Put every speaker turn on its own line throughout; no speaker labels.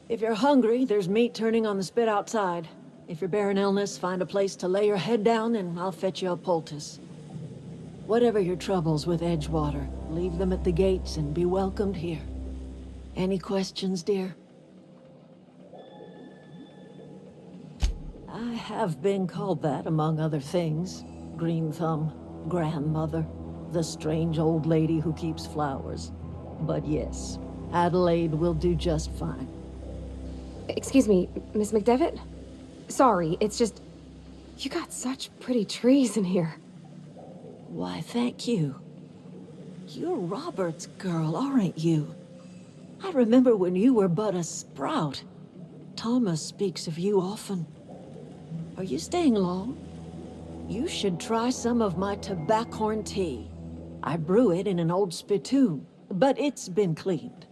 If you're hungry, there's meat turning on the spit outside. If you're bearing illness, find a place to lay your head down and I'll fetch you a poultice. Whatever your troubles with Edgewater, leave them at the gates and be welcomed here. Any questions, dear? I have been called that, among other things. Green Thumb, grandmother, the strange old lady who keeps flowers. But yes, Adelaide will do just fine.
Excuse me, Miss McDevitt? Sorry, it's just... You got such pretty trees in here.
Why, thank you. You're Robert's girl, aren't you? I remember when you were but a sprout. Thomas speaks of you often. Are you staying long? You should try some of my tobaccorn tea. I brew it in an old spittoon, but it's been cleaned.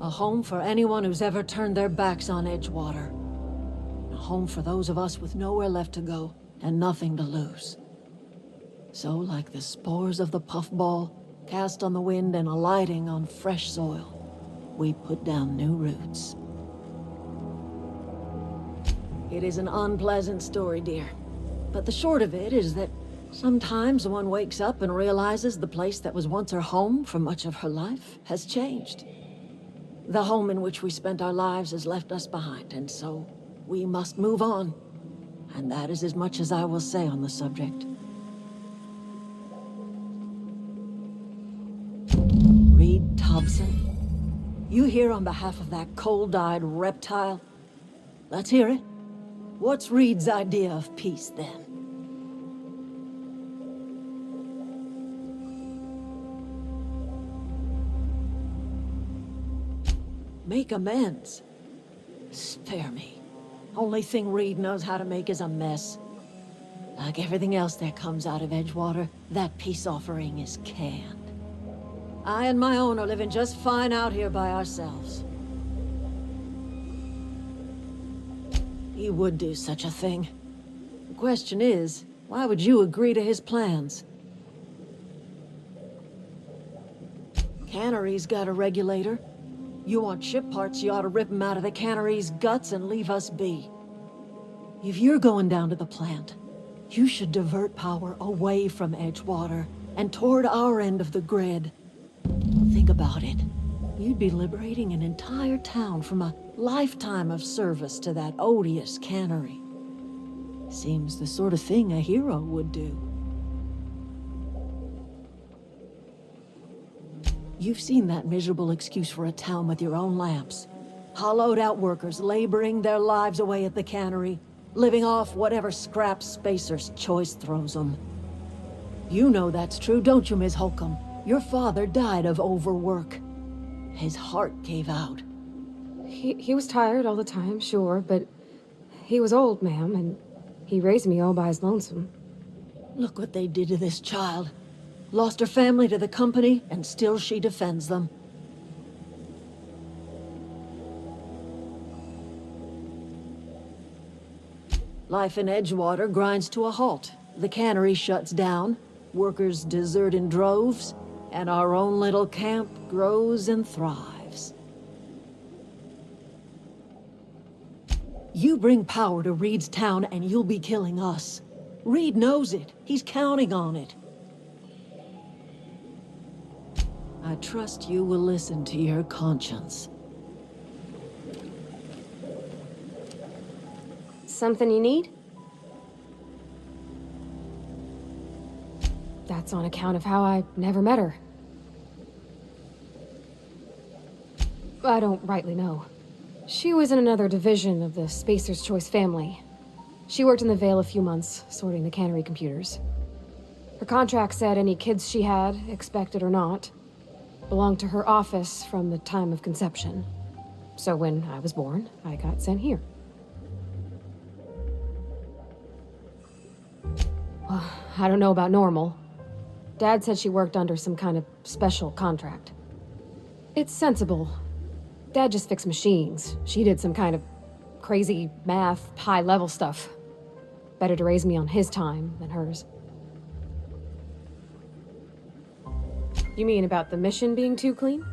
A home for anyone who's ever turned their backs on Edgewater. A home for those of us with nowhere left to go and nothing to lose. So, like the spores of the puffball, cast on the wind and alighting on fresh soil, we put down new roots. It is an unpleasant story, dear. But the short of it is that sometimes one wakes up and realizes the place that was once her home for much of her life has changed. The home in which we spent our lives has left us behind, and so we must move on. And that is as much as I will say on the subject. Reed Thompson, you here on behalf of that cold-eyed reptile? Let's hear it. What's Reed's idea of peace, then? Make amends. Spare me. Only thing Reed knows how to make is a mess. Like everything else that comes out of Edgewater, that peace offering is canned. I and my own are living just fine out here by ourselves. He would do such a thing. The question is, why would you agree to his plans? Cannery's got a regulator. You want ship parts, you ought to rip them out of the cannery's guts and leave us be. If you're going down to the plant, you should divert power away from Edgewater and toward our end of the grid. Think about it. You'd be liberating an entire town from a lifetime of service to that odious cannery. Seems the sort of thing a hero would do. You've seen that miserable excuse for a town with your own lamps. Hollowed-out workers laboring their lives away at the cannery, living off whatever scraps Spacer's choice throws them. You know that's true, don't you, Ms. Holcomb? Your father died of overwork. His heart gave out.
He was tired all the time, sure, but he was old, ma'am, and he raised me all by his lonesome.
Look what they did to this child. Lost her family to the company, and still she defends them. Life in Edgewater grinds to a halt. The cannery shuts down, workers desert in droves, and our own little camp grows and thrives. You bring power to Reed's town and you'll be killing us. Reed knows it. He's counting on it. I trust you will listen to your conscience.
Something you need? That's on account of how I never met her. I don't rightly know. She was in another division of the Spacer's Choice family. She worked in the Vale a few months, sorting the cannery computers. Her contract said any kids she had, expected or not, belonged to her office from the time of conception. So when I was born, I got sent here. Well, I don't know about normal. Dad said she worked under some kind of special contract. It's sensible. Dad just fixed machines. She did some kind of crazy math, high-level stuff. Better to raise me on his time than hers. You mean about the mission being too clean?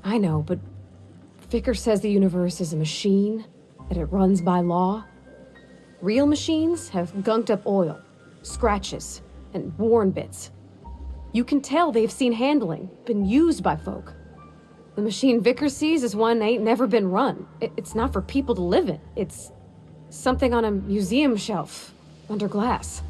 I know, but Vickers says the universe is a machine, that it runs by law. Real machines have gunked up oil, scratches, and worn bits. You can tell they've seen handling, been used by folk. The machine Vickers sees is one ain't never been run. It's not for people to live in. It's something on a museum shelf, under glass.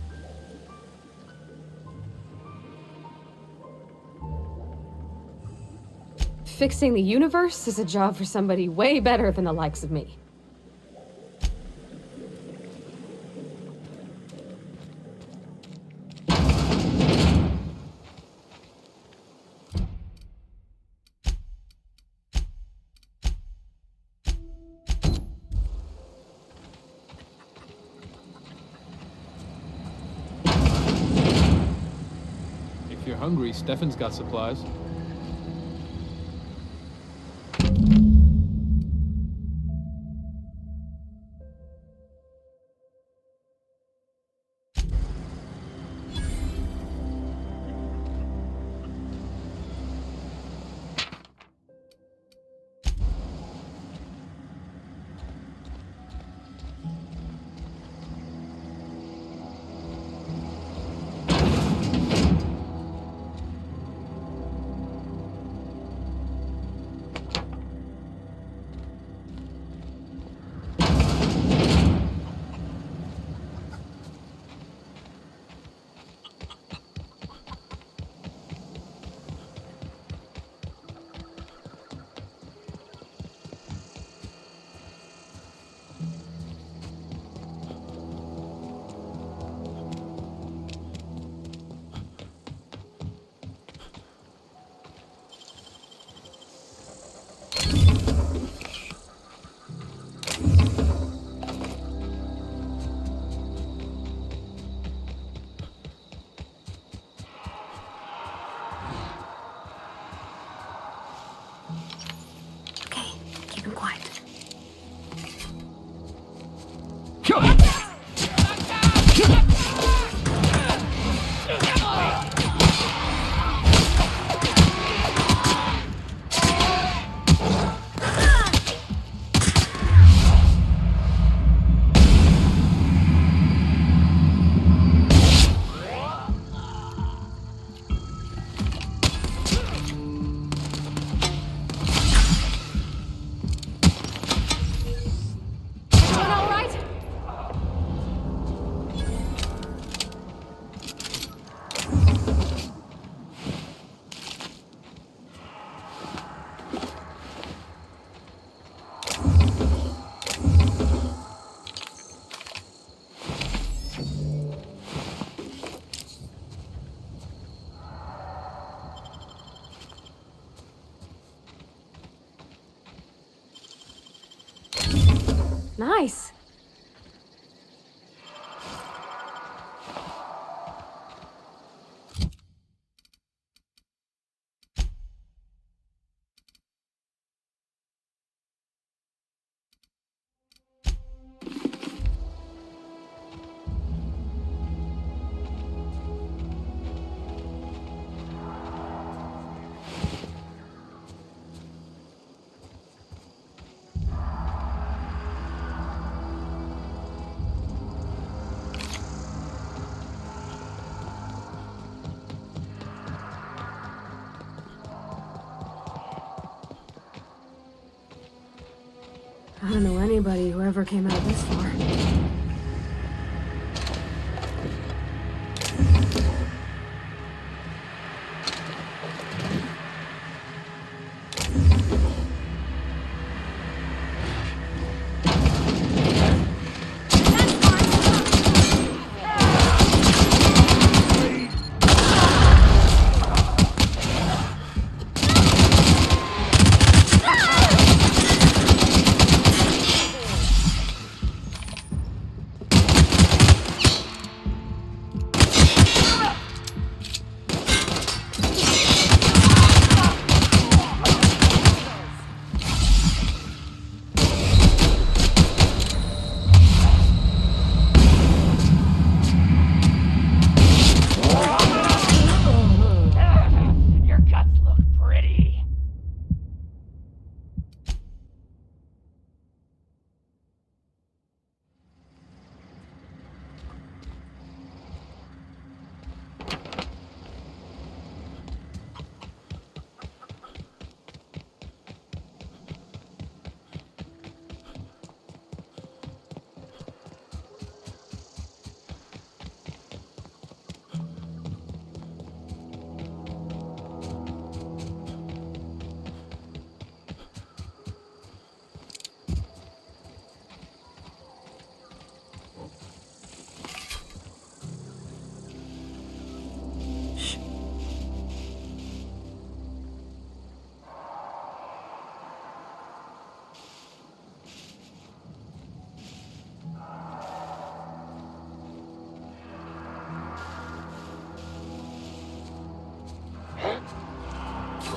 Fixing the universe is a job for somebody way better than the likes of me.
If you're hungry, Stefan's got supplies.
Okay, keep him quiet. Doing all right? Nice. I don't know anybody who ever came out this far.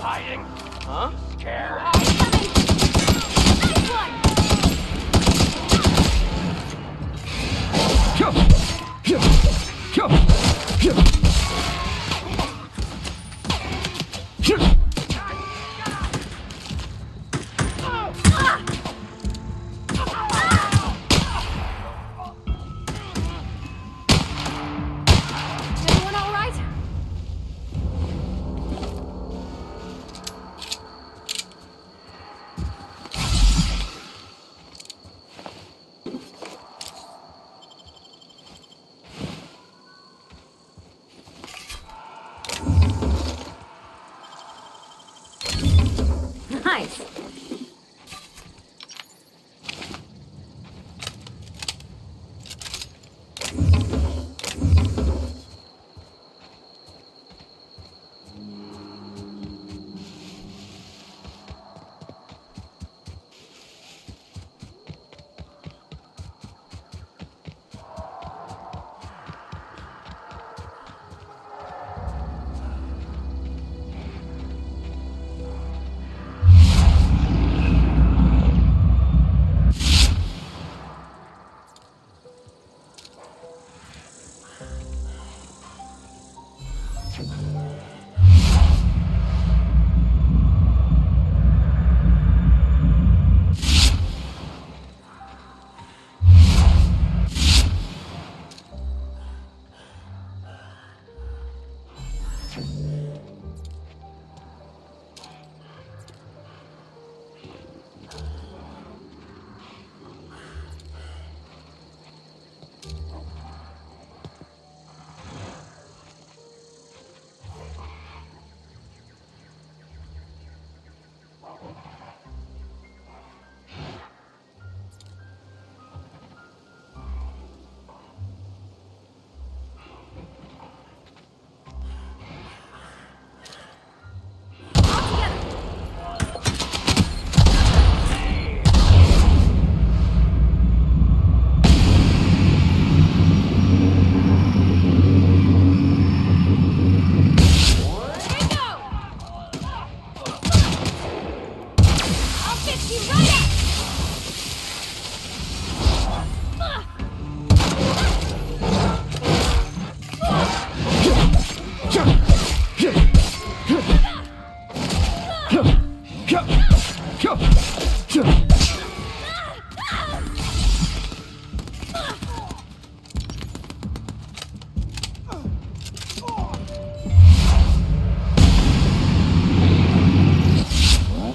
hiding? Huh? Scared?
Everyone all right? Nice.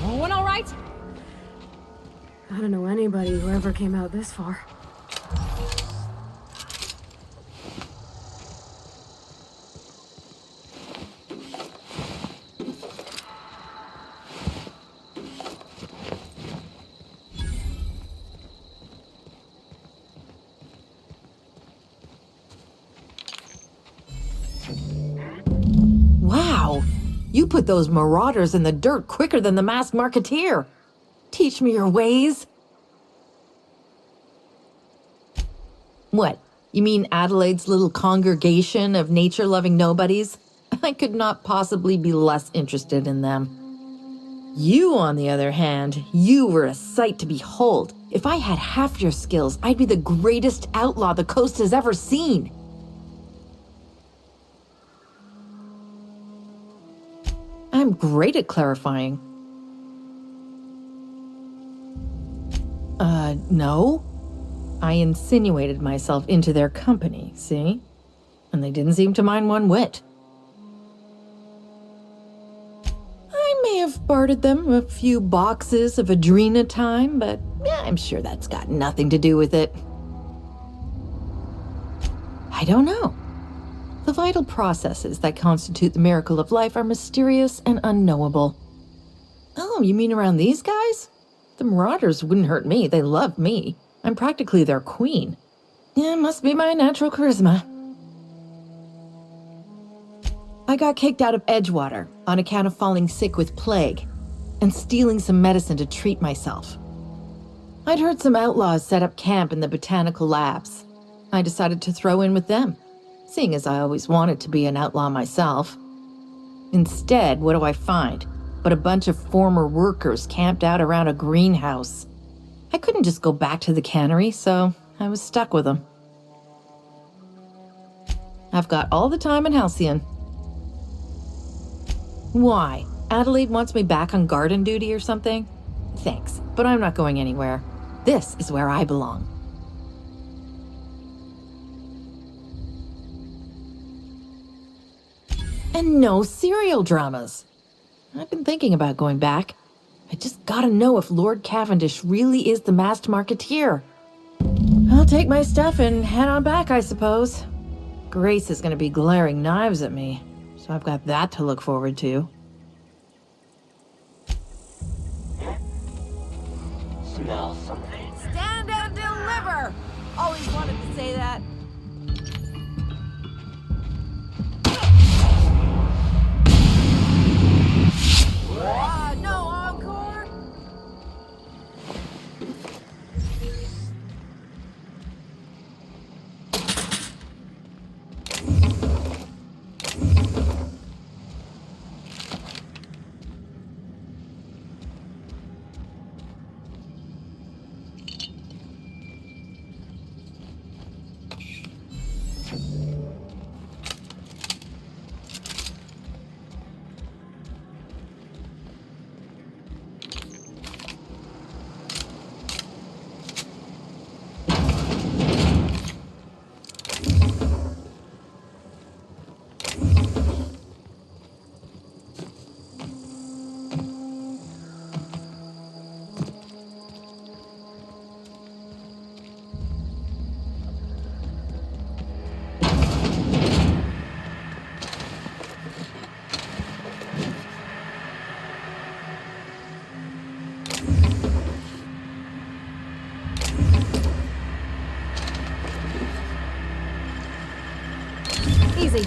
Everyone all right? I don't know anybody who ever came out this far.
Wow! You put those marauders in the dirt quicker than the masked marketeer. Teach me your ways. What? You mean Adelaide's little congregation of nature-loving nobodies? I could not possibly be less interested in them. You, on the other hand, you were a sight to behold. If I had half your skills, I'd be the greatest outlaw the coast has ever seen. I'm great at clarifying. No. I insinuated myself into their company, see? And they didn't seem to mind one whit. I may have bartered them a few boxes of Adrena time, but I'm sure that's got nothing to do with it. I don't know. The vital processes that constitute the miracle of life are mysterious and unknowable. Oh, you mean around these guys? The marauders wouldn't hurt me. They love me. I'm practically their queen. Yeah, must be my natural charisma. I got kicked out of Edgewater on account of falling sick with plague and stealing some medicine to treat myself. I'd heard some outlaws set up camp in the botanical labs. I decided to throw in with them, seeing as I always wanted to be an outlaw myself. Instead, what do I find? but a bunch of former workers camped out around a greenhouse. I couldn't just go back to the cannery, so I was stuck with them. I've got all the time in Halcyon. Why? Adelaide wants me back on garden duty or something? Thanks, but I'm not going anywhere. This is where I belong. And no serial dramas. I've been thinking about going back. I just gotta know if Lord Cavendish really is the masked marketeer. I'll take my stuff and head on back, I suppose. Grace is gonna be glaring knives at me, so I've got that to look forward to.
Smell something.
Stand and deliver! Always wanted to say that. No encore?
Easy.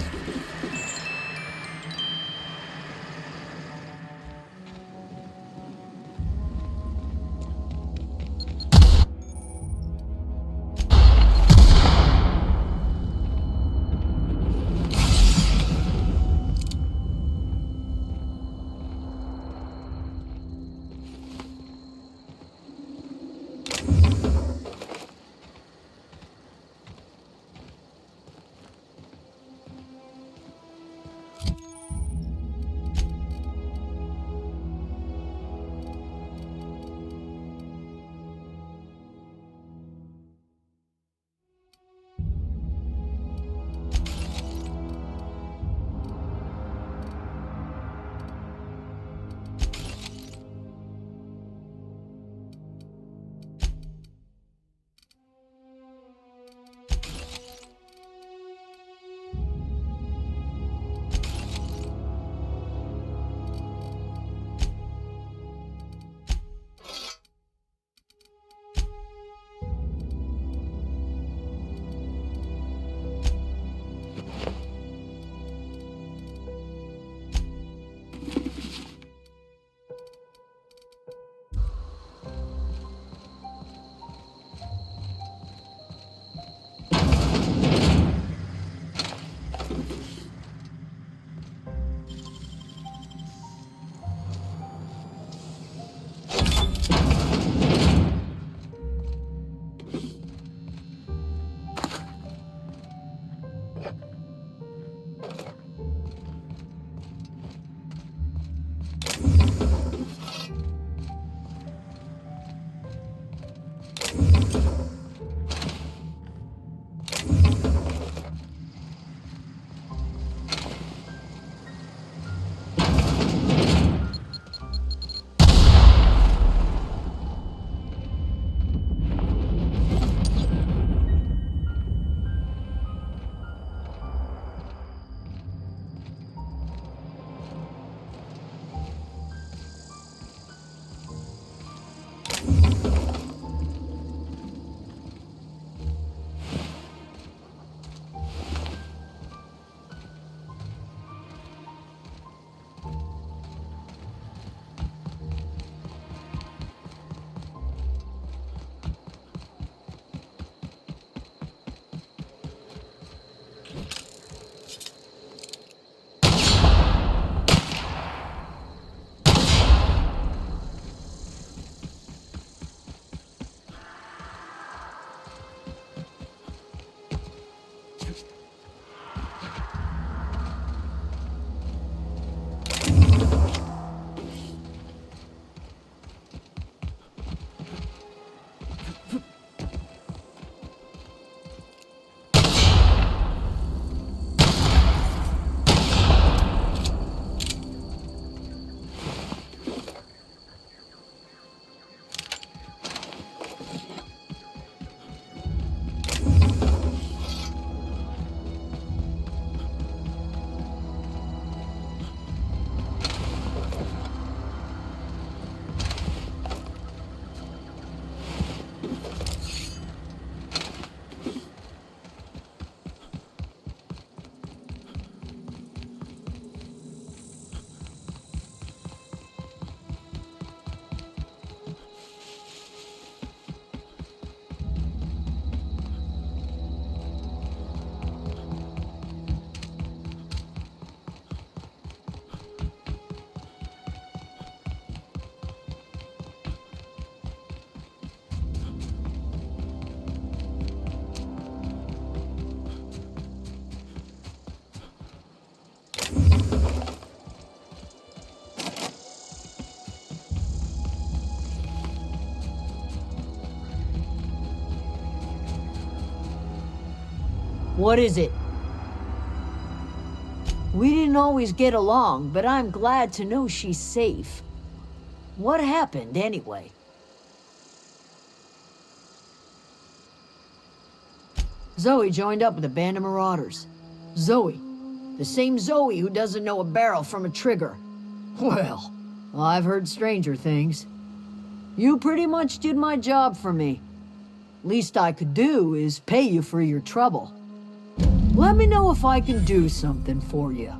What is it? We didn't always get along, but I'm glad to know she's safe. What happened, anyway? Zoe joined up with a band of marauders. Zoe. The same Zoe who doesn't know a barrel from a trigger. Well, I've heard stranger things. You pretty much did my job for me. Least I could do is pay you for your trouble. Let me know if I can do something for you.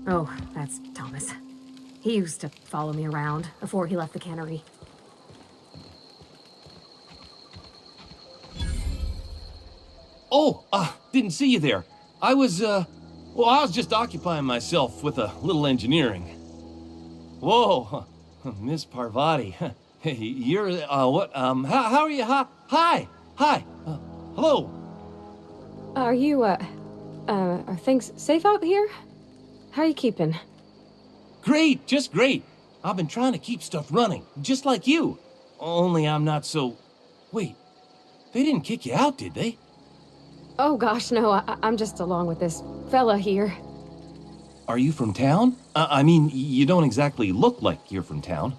Oh, that's Thomas. He used to follow me around before he left the cannery.
Oh, didn't see you there. I was just occupying myself with a little engineering. Whoa, Miss Parvati. Hey, you're, what, how are you? Hi, hello.
Are you, are things safe out here? How are you keeping?
Great, just great. I've been trying to keep stuff running, just like you. Only I'm not so... Wait, they didn't kick you out, did they?
Oh gosh, no, I'm just along with this fella here.
Are you from town? I mean, you don't exactly look like you're from town.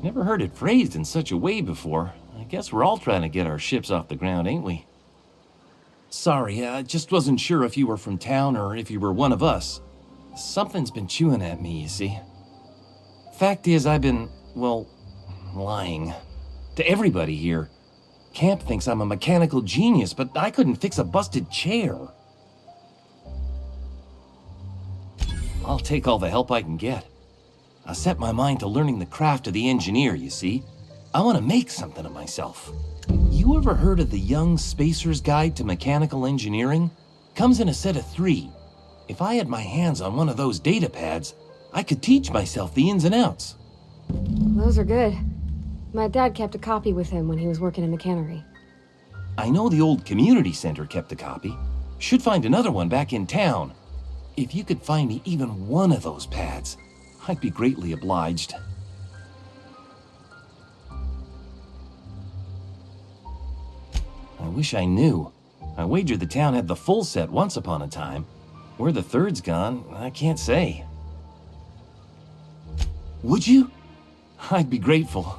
Never heard it phrased in such a way before. I guess we're all trying to get our ships off the ground, ain't we? Sorry, I just wasn't sure if you were from town or if you were one of us. Something's been chewing at me, you see. Fact is, I've been, well, lying. To everybody here. Camp thinks I'm a mechanical genius, but I couldn't fix a busted chair. I'll take all the help I can get. I set my mind to learning the craft of the engineer, you see. I want to make something of myself. You ever heard of the Young Spacer's Guide to Mechanical Engineering? Comes in a set of 3. If I had my hands on one of those data pads, I could teach myself the ins and outs.
Those are good. My dad kept a copy with him when he was working in the cannery.
I know the old community center kept a copy. Should find another one back in town. If you could find me even one of those pads, I'd be greatly obliged. I wish I knew. I wager the town had the full set once upon a time. Where the third's gone, I can't say. Would you? I'd be grateful.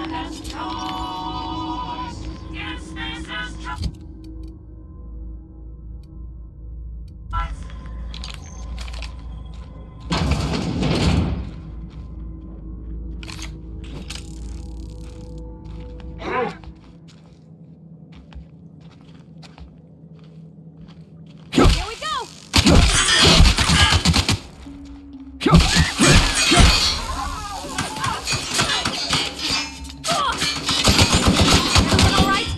Spacer's choice. In Spacer's choice.
Here we go! Everyone all right?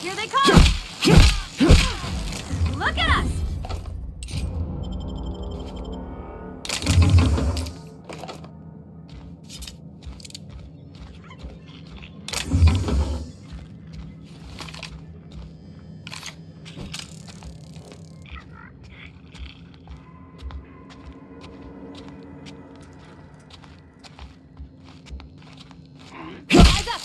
Here they come! Look at us! Eyes up!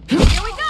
Here we go!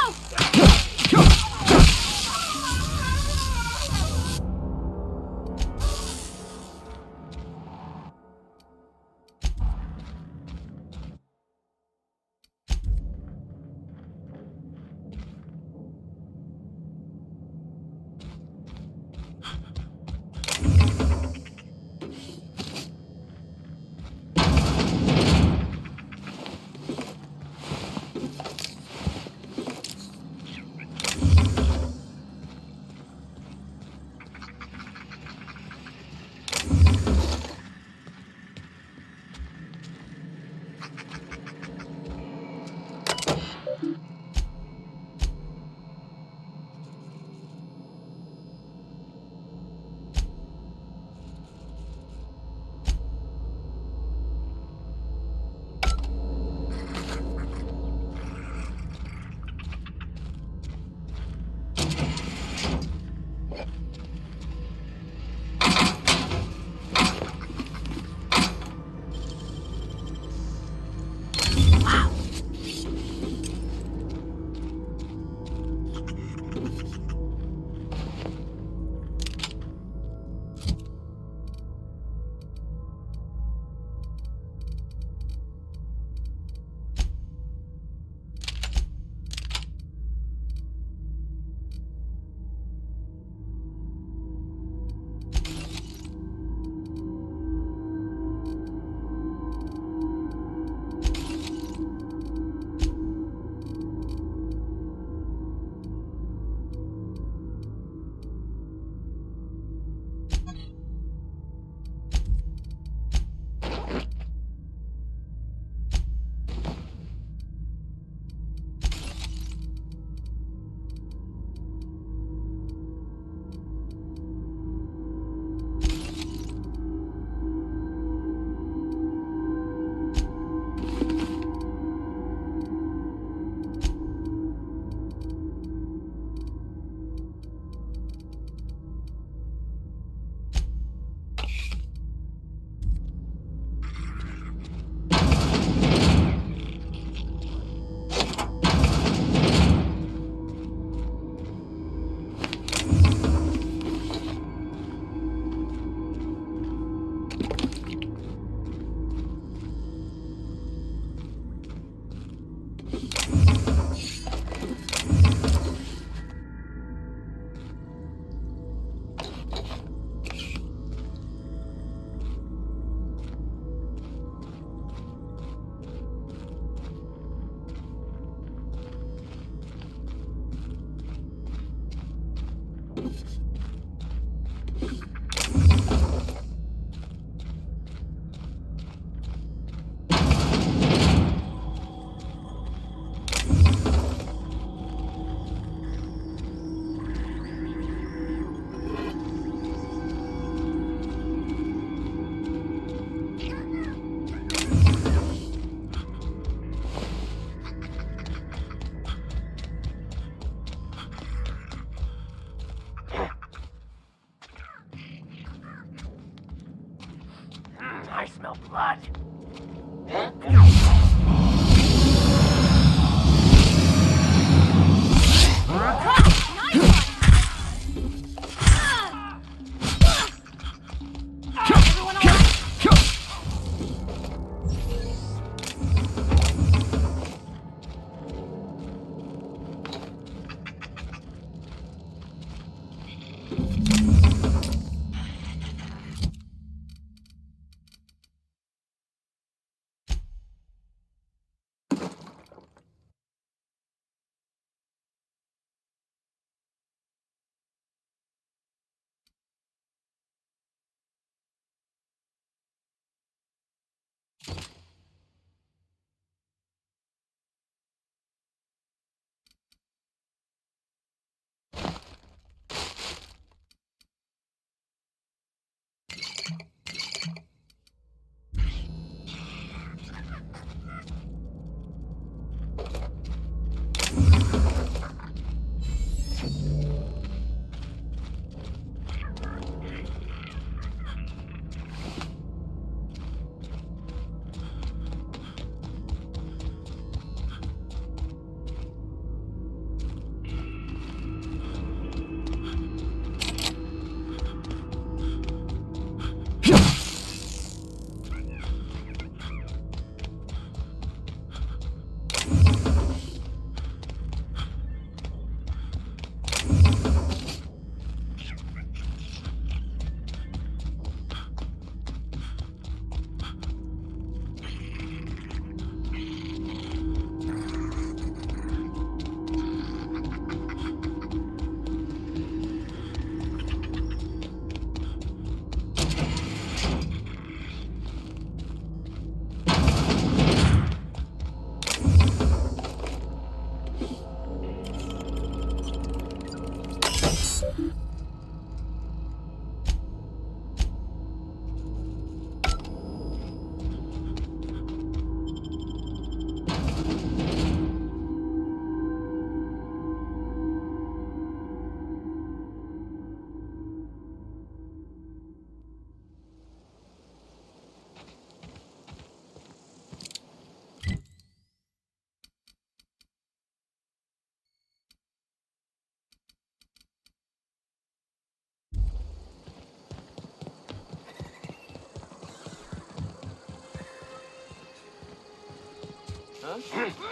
smell blood.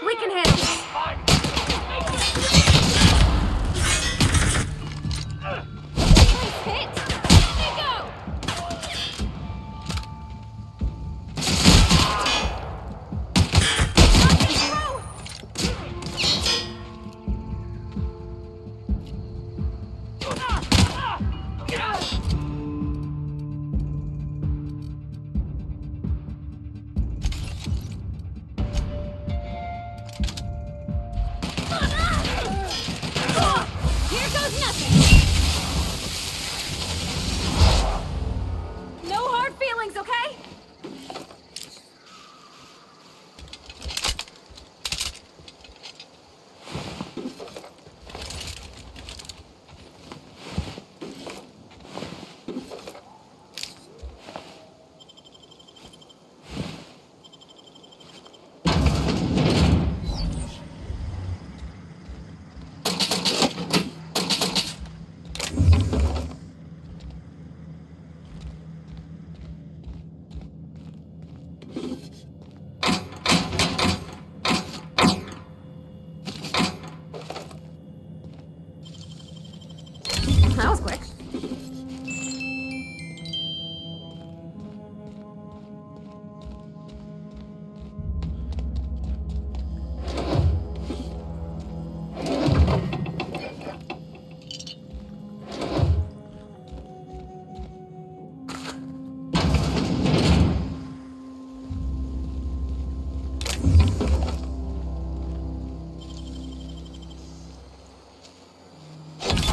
We can handle this. Hit! Let go! Here goes nothing! No hard feelings, okay? That was quick.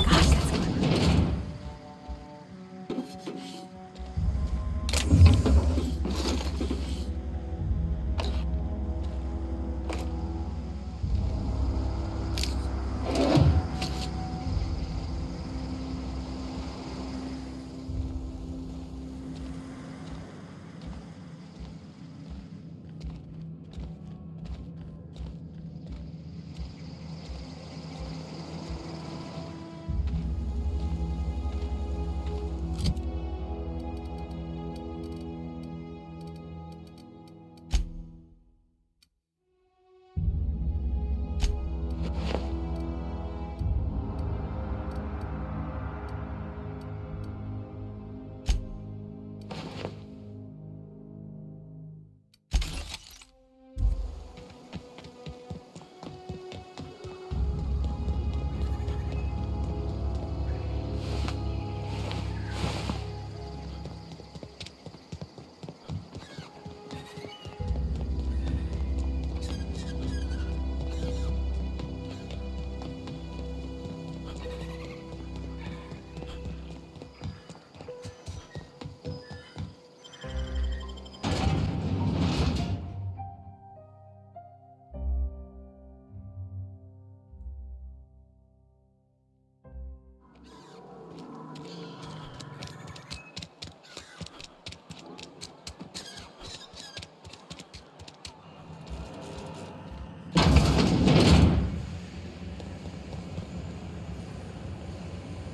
Gosh, that's clever.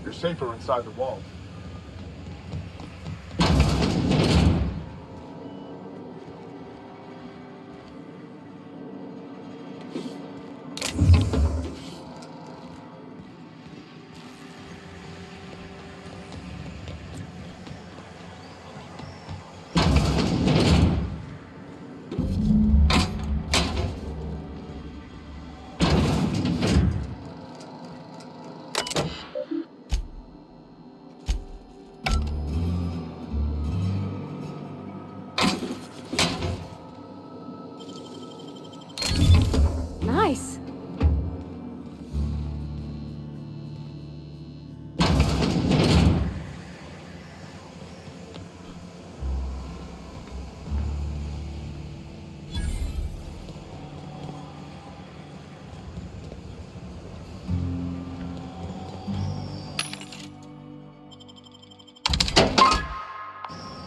You're safer inside the walls.
Nice.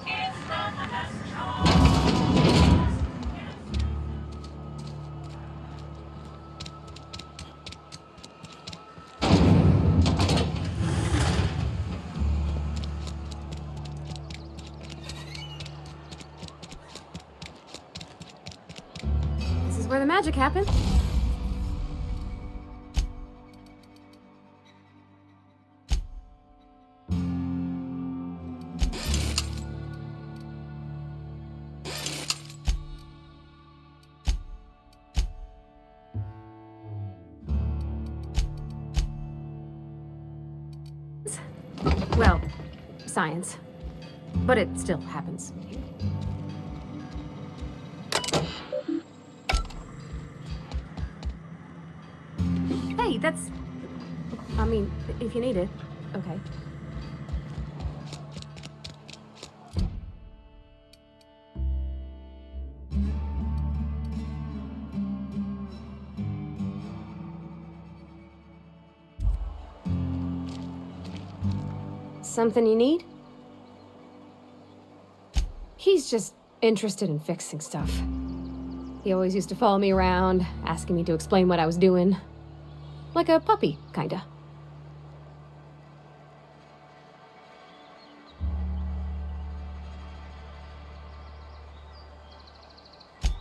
It's Romulus Jones!
This is where the magic happened. Well, science. But it still happens. Hey, that's... I mean, if you need it, okay. Something you need? He's just interested in fixing stuff. He always used to follow me around, asking me to explain what I was doing. Like a puppy, kinda.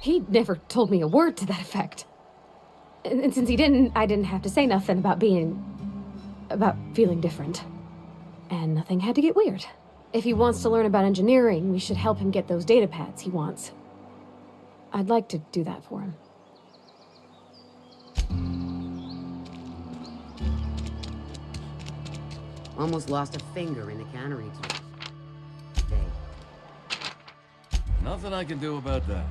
He never told me a word to that effect. And since he didn't, I didn't have to say nothing about feeling different. And nothing had to get weird. If he wants to learn about engineering, we should help him get those data pads he wants. I'd like to do that for him.
Almost lost a finger in the cannery today.
Nothing I can do about that.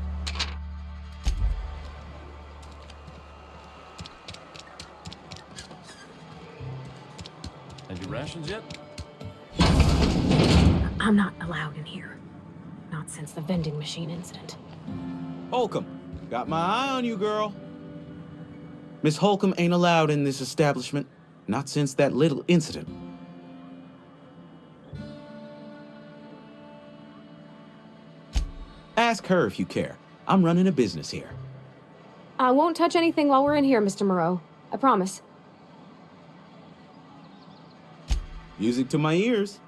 Had your rations yet?
I'm not allowed in here. Not since the vending machine incident.
Holcomb, got my eye on you, girl. Miss Holcomb ain't allowed in this establishment. Not since that little incident. Ask her if you care. I'm running a business here.
I won't touch anything while we're in here, Mr. Moreau. I promise.
Music to my ears.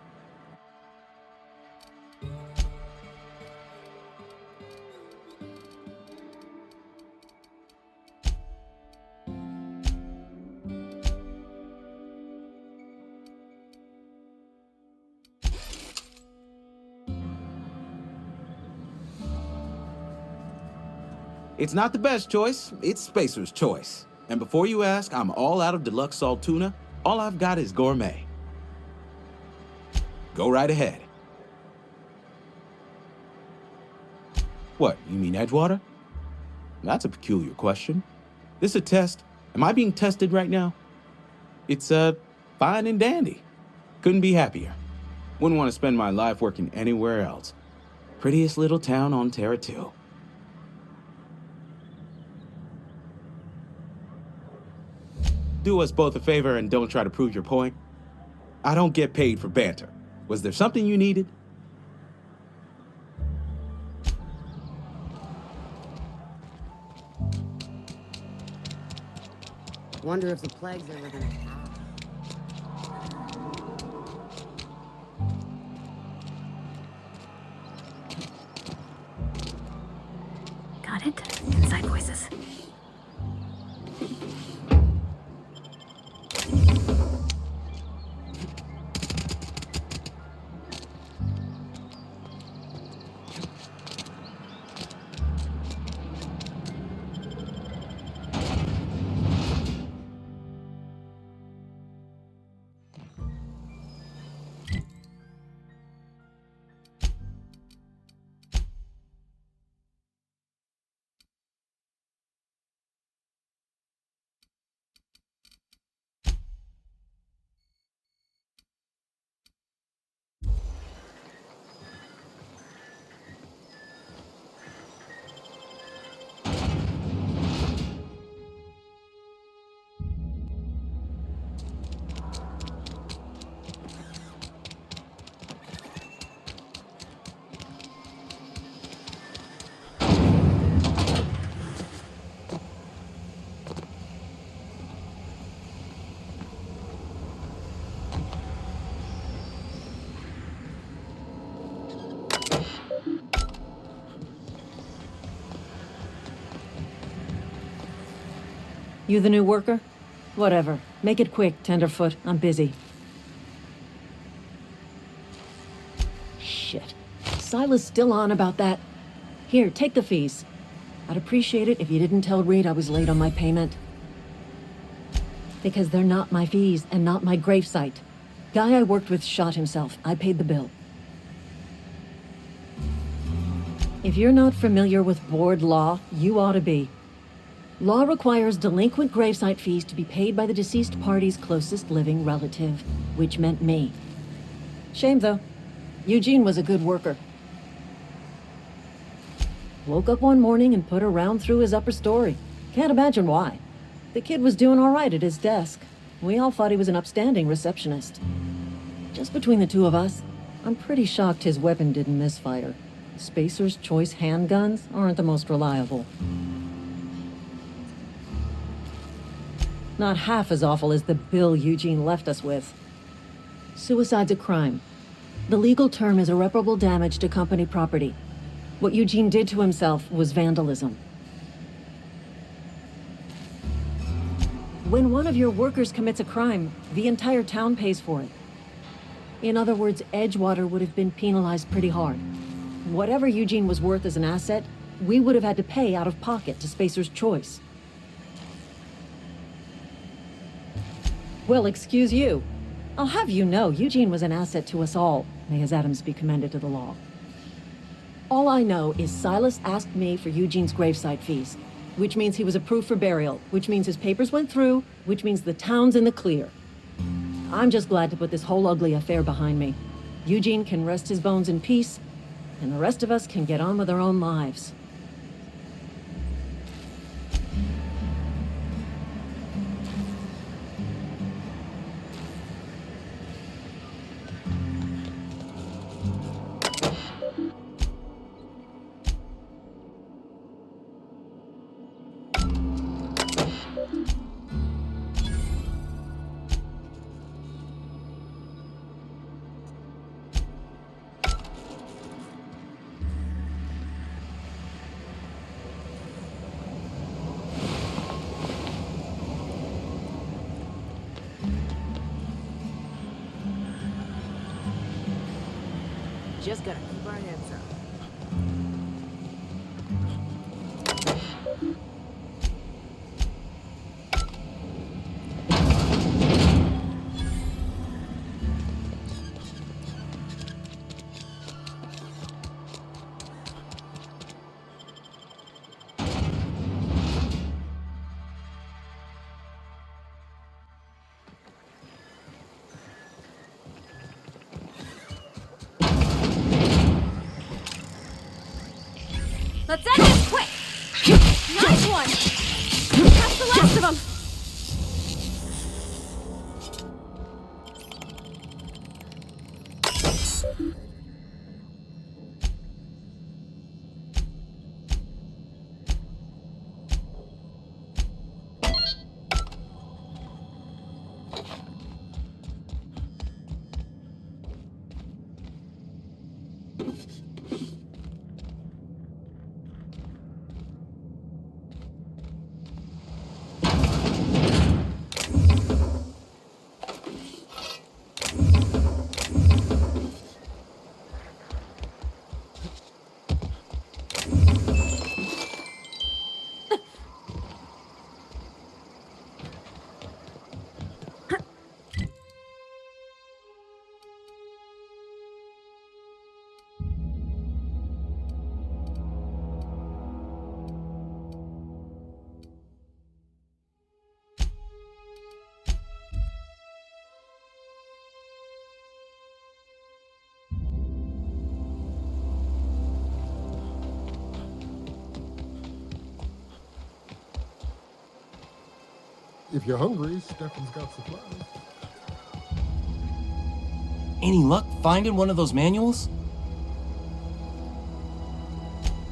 It's not the best choice, it's Spacer's choice. And before you ask, I'm all out of deluxe salt tuna. All I've got is gourmet. Go right ahead. What, you mean Edgewater? That's a peculiar question. This a test? Am I being tested right now? It's, fine and dandy. Couldn't be happier. Wouldn't want to spend my life working anywhere else. Prettiest little town on Terra 2. Do us both a favor and don't try to prove your point. I don't get paid for banter. Was there something you needed?
Wonder if the plague's ever gonna
Jesus.
You the new worker? Whatever. Make it quick, Tenderfoot. I'm busy. Shit. Silas still on about that. Here, take the fees. I'd appreciate it if you didn't tell Reed I was late on my payment. Because they're not my fees and not my gravesite. Guy I worked with shot himself. I paid the bill. If you're not familiar with board law, you ought to be. Law requires delinquent gravesite fees to be paid by the deceased party's closest living relative, which meant me. Shame, though. Eugene was a good worker. Woke up one morning and put a round through his upper story. Can't imagine why. The kid was doing all right at his desk. We all thought he was an upstanding receptionist. Just between the two of us, I'm pretty shocked his weapon didn't misfire. Spacer's Choice handguns aren't the most reliable. Not half as awful as the bill Eugene left us with. Suicide's a crime. The legal term is irreparable damage to company property. What Eugene did to himself was vandalism. When one of your workers commits a crime, the entire town pays for it. In other words, Edgewater would have been penalized pretty hard. Whatever Eugene was worth as an asset, we would have had to pay out of pocket to Spacer's Choice. Well, excuse you. I'll have you know, Eugene was an asset to us all. May his atoms be commended to the law. All I know is Silas asked me for Eugene's gravesite fees, which means he was approved for burial, which means his papers went through, which means the town's in the clear. I'm just glad to put this whole ugly affair behind me. Eugene can rest his bones in peace, and the rest of us can get on with our own lives.
Just gotta keep our heads up.
Let's end this quick! Nice one! Catch the last of them!
If you're hungry, Stefan's got supplies.
Any luck finding one of those manuals?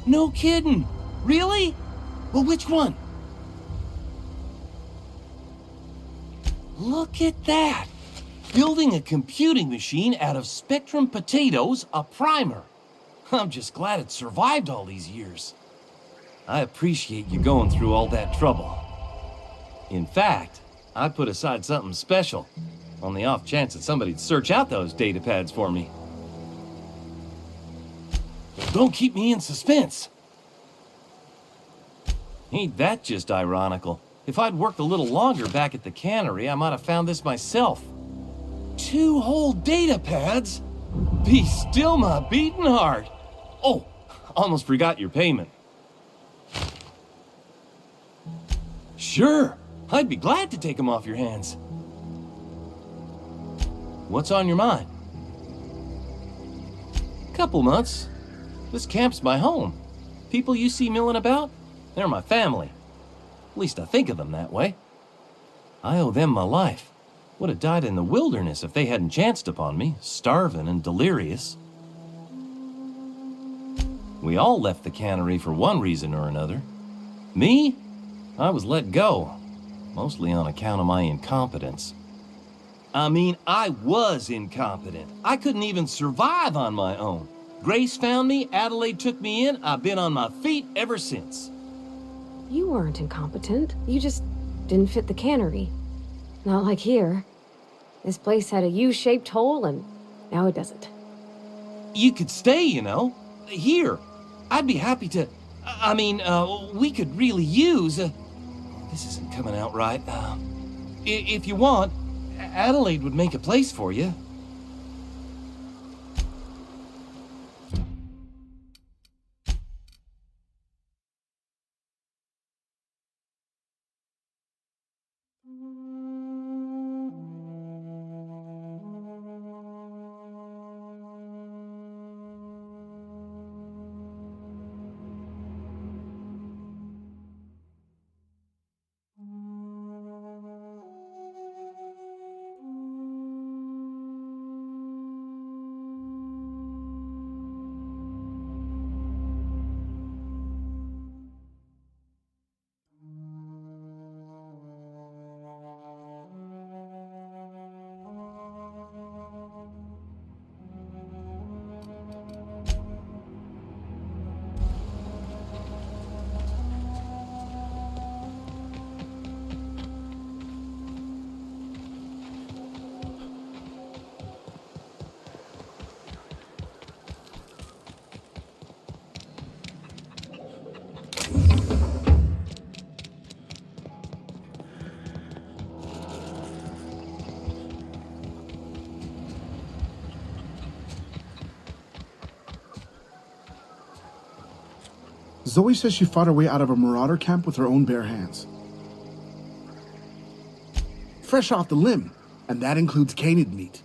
No kidding! Really? Well, which one? Look at that! Building a computing machine out of Spectrum potatoes, a primer. I'm just glad it survived all these years. I appreciate you going through all that trouble. In fact, I put aside something special, on the off chance that somebody'd search out those data pads for me. Don't keep me in suspense. Ain't that just ironical? If I'd worked a little longer back at the cannery, I might have found this myself. 2 whole data pads? Be still my beating heart. Oh, almost forgot your payment. Sure, I'd be glad to take them off your hands. What's on your mind? Couple months. This camp's my home. People you see milling about, they're my family. At least I think of them that way. I owe them my life. Would have died in the wilderness if they hadn't chanced upon me, starving and delirious. We all left the cannery for one reason or another. Me? I was let go, mostly on account of my incompetence. I mean, I was incompetent. I couldn't even survive on my own. Grace found me, Adelaide took me in, I've been on my feet ever since.
You weren't incompetent. You just didn't fit the cannery. Not like here. This place had a U-shaped hole, and now it doesn't.
You could stay, you know. Here. I'd be happy to... we could really use... this isn't coming out right. If you want, Adelaide would make a place for you.
Zoe says she fought her way out of a marauder camp with her own bare hands. Fresh off the limb, and that includes canid meat.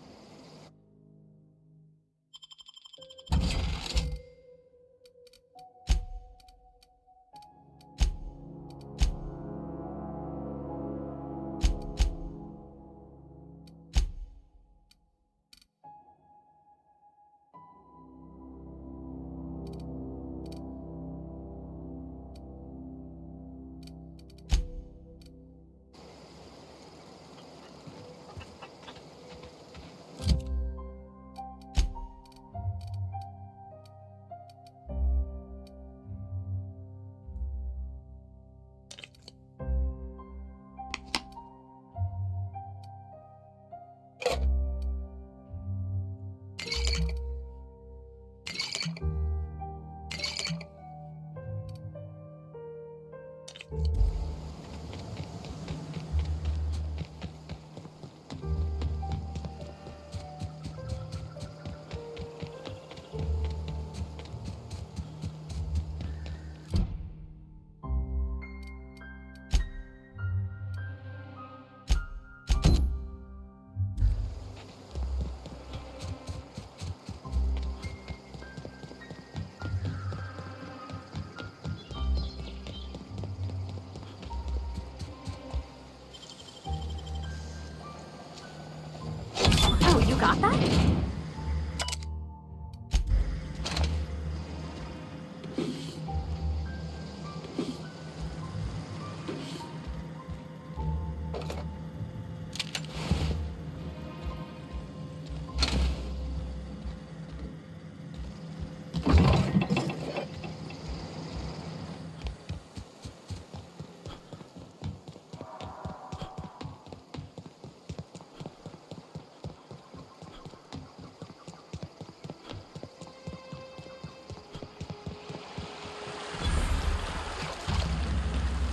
You got that?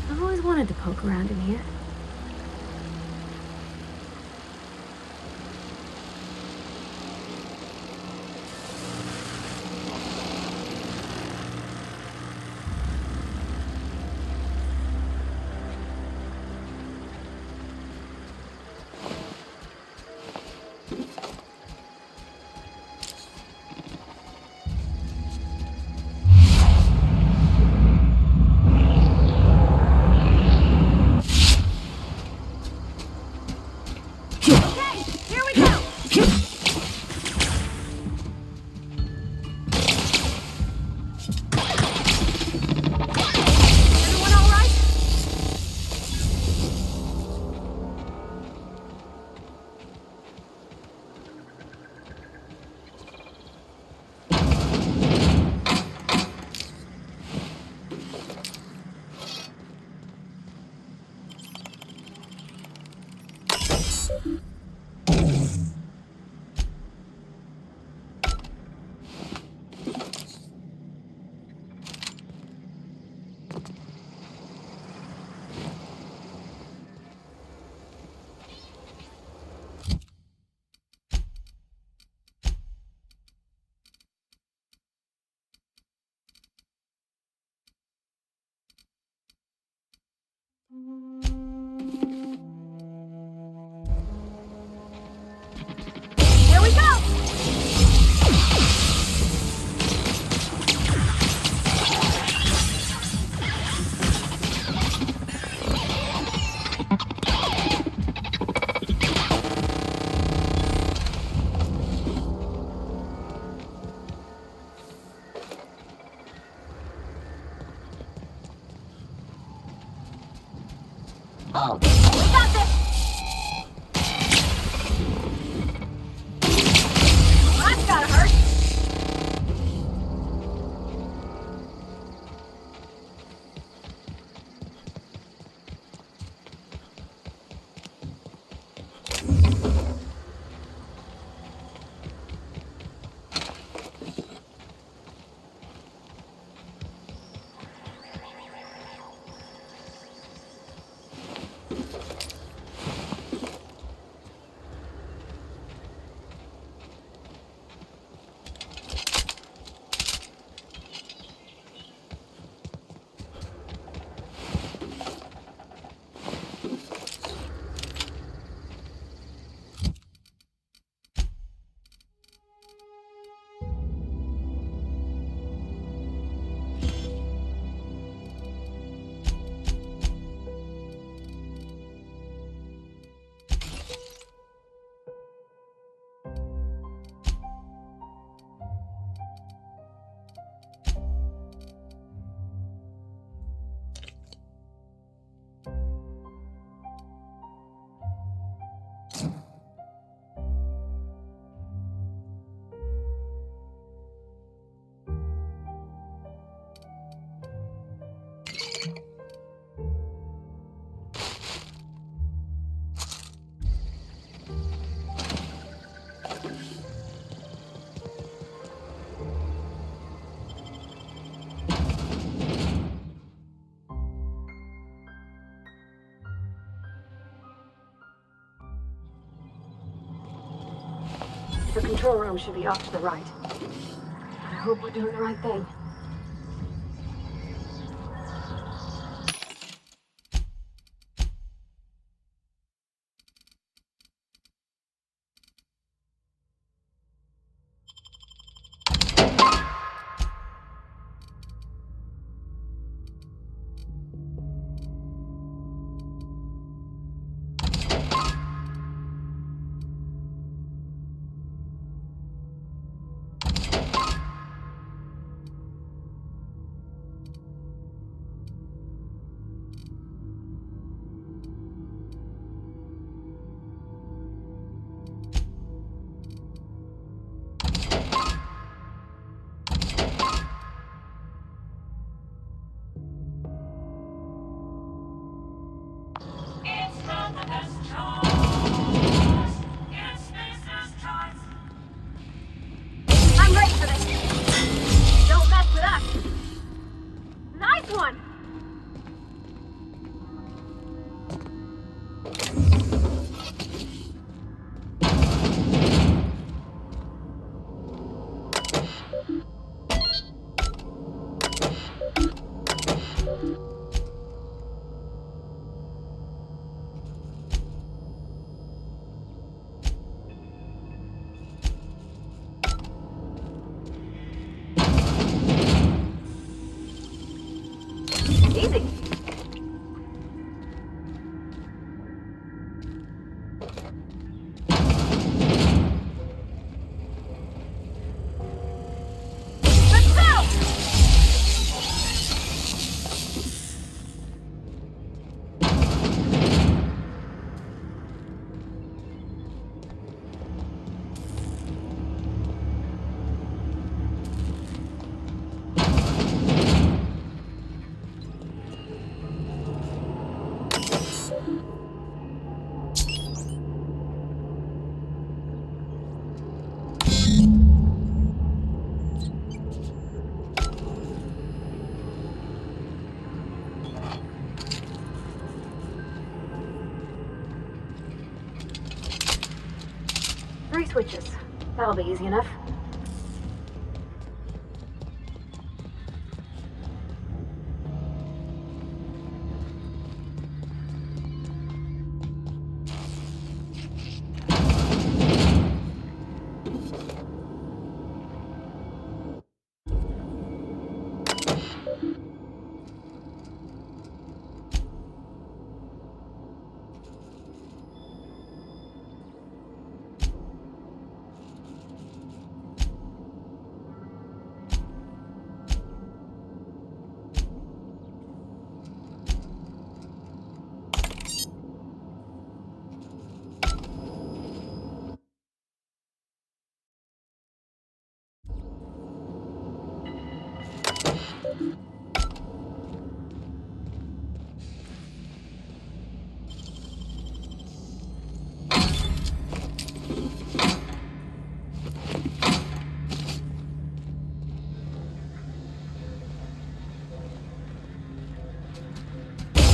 I've always wanted to poke around in here. Here we go! Oh, we got this! That's gotta hurt! The control room should be off to the right. I hope we're doing the right thing. Easy.
Let's go!
3 switches. That'll be easy enough.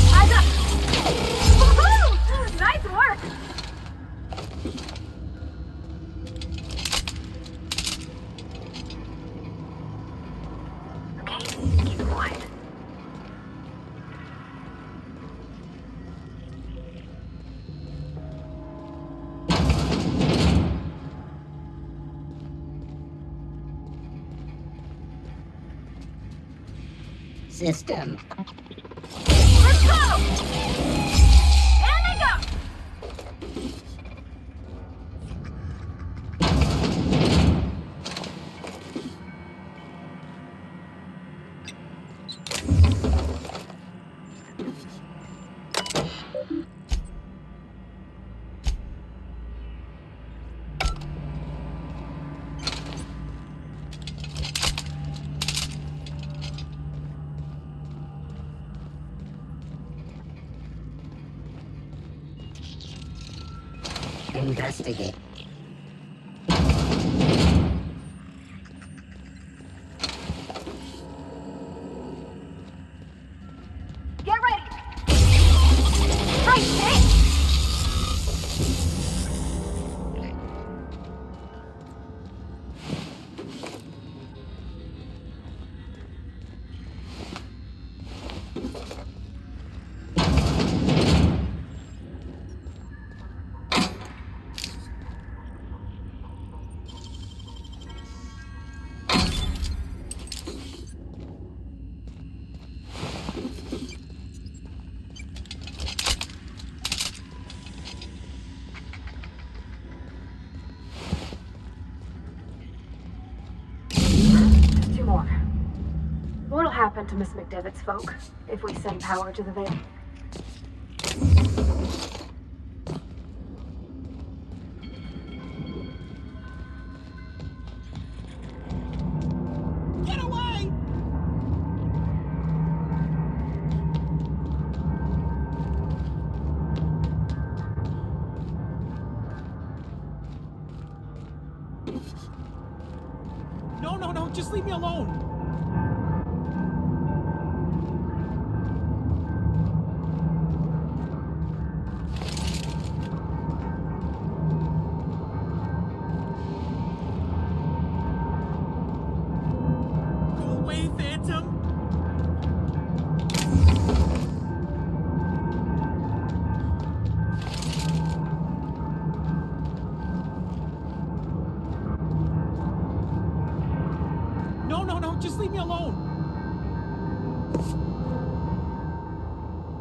Eyes up! Woohoo! Nice work!
Okay, keep it quiet.
System.
Let's go! And they go!
Investigate.
Get ready! Right, Nate!
Two more. What'll happen to Miss McDevitt's folk if we send power to the Vale?
Get away! No, just leave me alone.
out! Just leave me alone!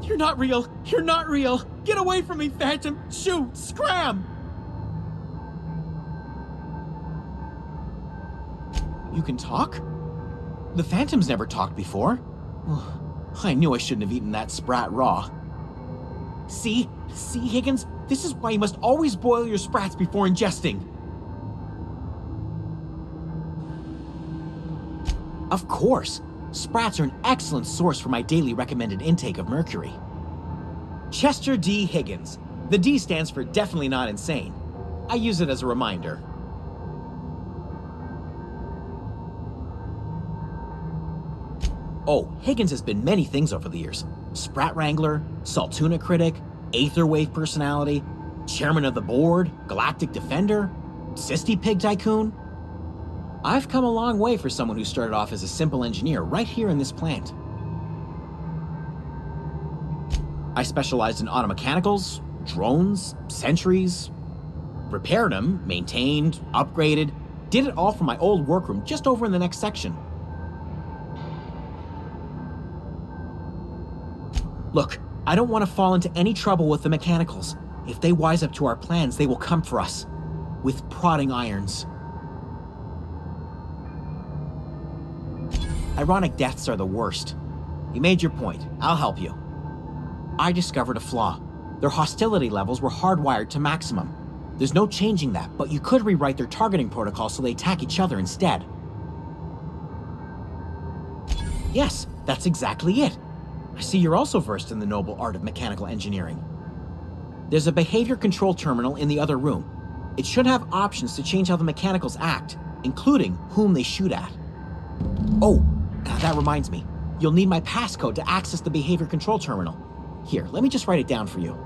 You're not real! You're not real! Get away from me, Phantom! Shoot! Scram! You can talk? The Phantom's never talked before. I knew I shouldn't have eaten that sprat raw. See? See, Higgins? This is why you must always boil your sprats before ingesting. Of course. Sprats are an excellent source for my daily recommended intake of mercury. Chester D. Higgins. The D stands for definitely not insane. I use it as a reminder. Oh, Higgins has been many things over the years. Sprat Wrangler, Saltuna critic, Aetherwave personality, chairman of the board, galactic defender, Sisty Pig tycoon. I've come a long way for someone who started off as a simple engineer right here in this plant. I specialized in automechanicals, drones, sentries, repaired them, maintained, upgraded, did it all from my old workroom just over in the next section. Look, I don't want to fall into any trouble with the mechanicals. If they wise up to our plans, they will come for us. With prodding irons. Ironic deaths are the worst. You made your point. I'll help you. I discovered a flaw. Their hostility levels were hardwired to maximum. There's no changing that, but you could rewrite their targeting protocol so they attack each other instead. Yes, that's exactly it. I see you're also versed in the noble art of mechanical engineering. There's a behavior control terminal in the other room. It should have options to change how the mechanicals act, including whom they shoot at. Oh, that reminds me. You'll need my passcode to access the behavior control terminal. Here, let me just write it down for you.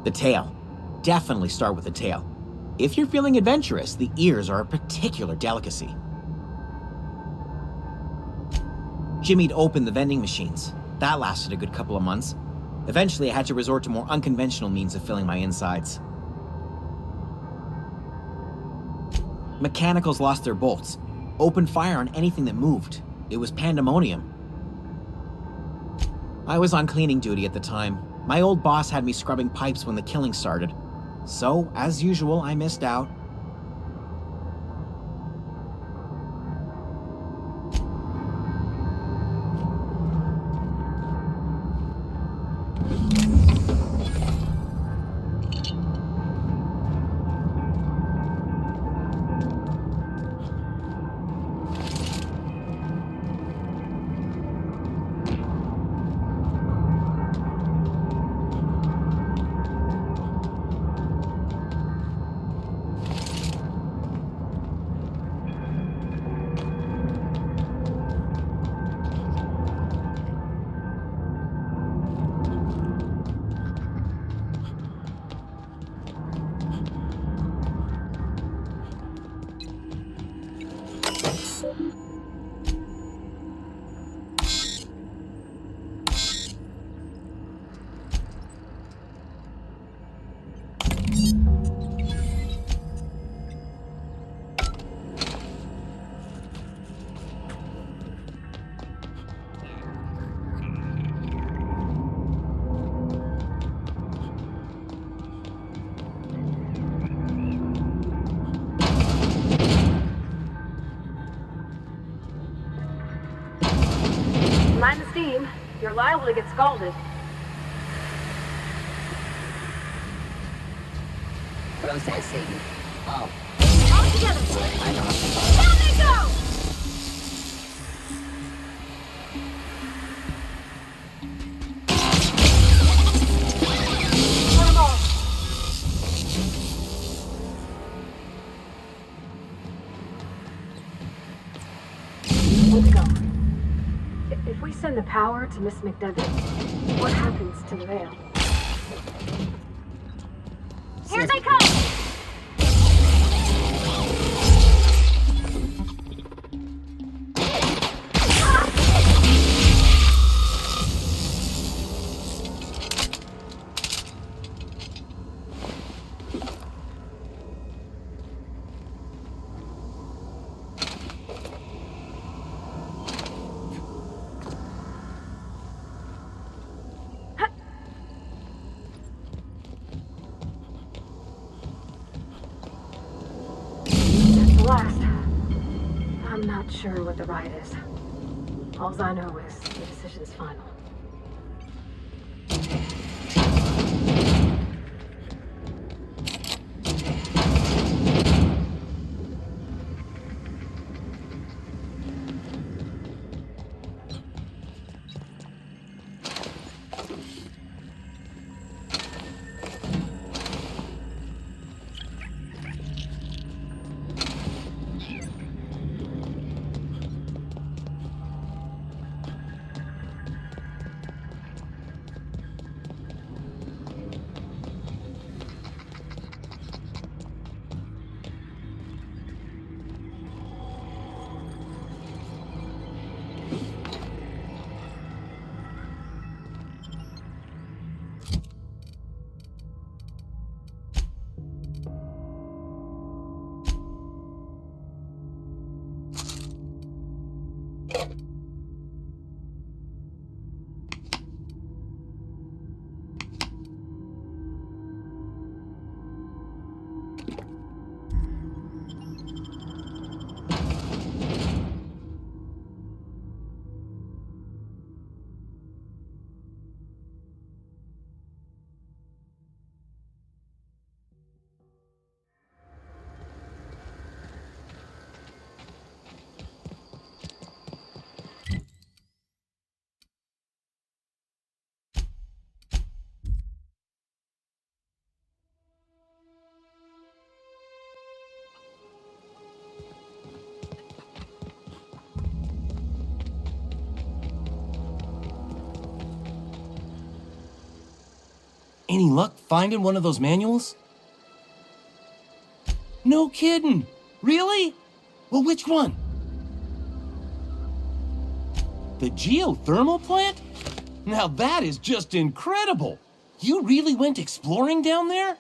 The tail. Definitely start with the tail. If you're feeling adventurous, the ears are a particular delicacy. Jimmy'd opened the vending machines. That lasted a good couple of months. Eventually, I had to resort to more unconventional means of filling my insides. Mechanicals lost their bolts. Opened fire on anything that moved. It was pandemonium. I was on cleaning duty at the time. My old boss had me scrubbing pipes when the killing started. So, as usual, I missed out.
Mind the steam. You're liable to get scalded.
Processing. Oh,
All together.
I know.
Down they go! Put 'em all. Let's go. If we send the power to Miss McDevitt, what happens to the veil? Here they come! sure what the right is. All I know is the decision's final.
Any luck finding one of those manuals? No kidding! Really? Well, which one? The geothermal plant? Now that is just incredible! You really went exploring down there?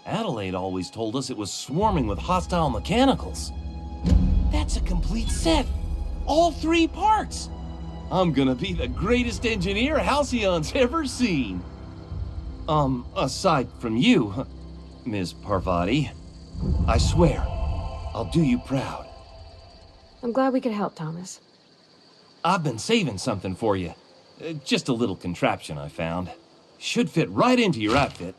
Adelaide always told us it was swarming with hostile mechanicals. That's a complete set! All 3 parts! I'm gonna be the greatest engineer Halcyon's ever seen! Aside from you, Ms. Parvati, I swear, I'll do you proud.
I'm glad we could help, Thomas.
I've been saving something for you. Just a little contraption I found. Should fit right into your outfit.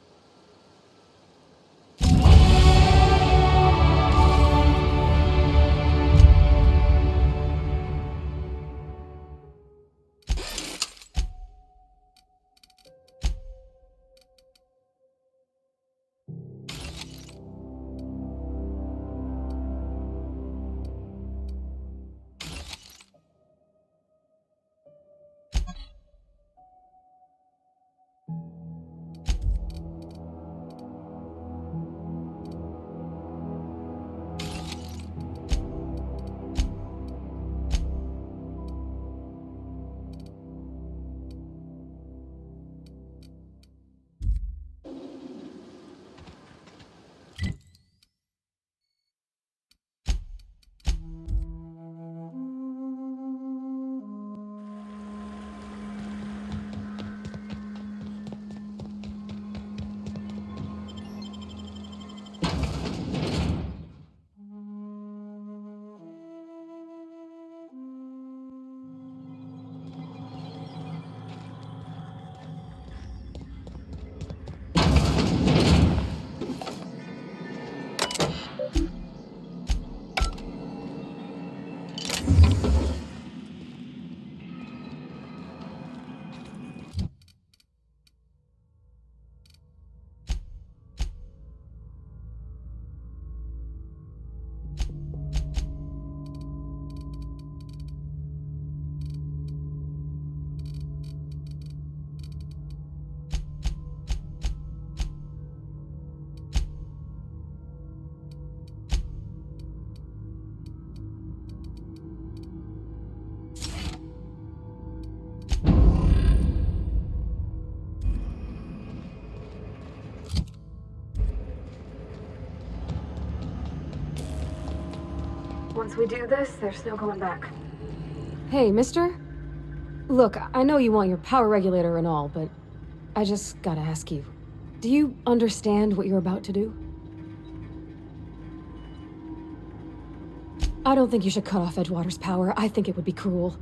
Once we do this, there's no going back.
Hey, mister? Look, I know you want your power regulator and all, but I just gotta ask you. Do you understand what you're about to do? I don't think you should cut off Edgewater's power. I think it would be cruel.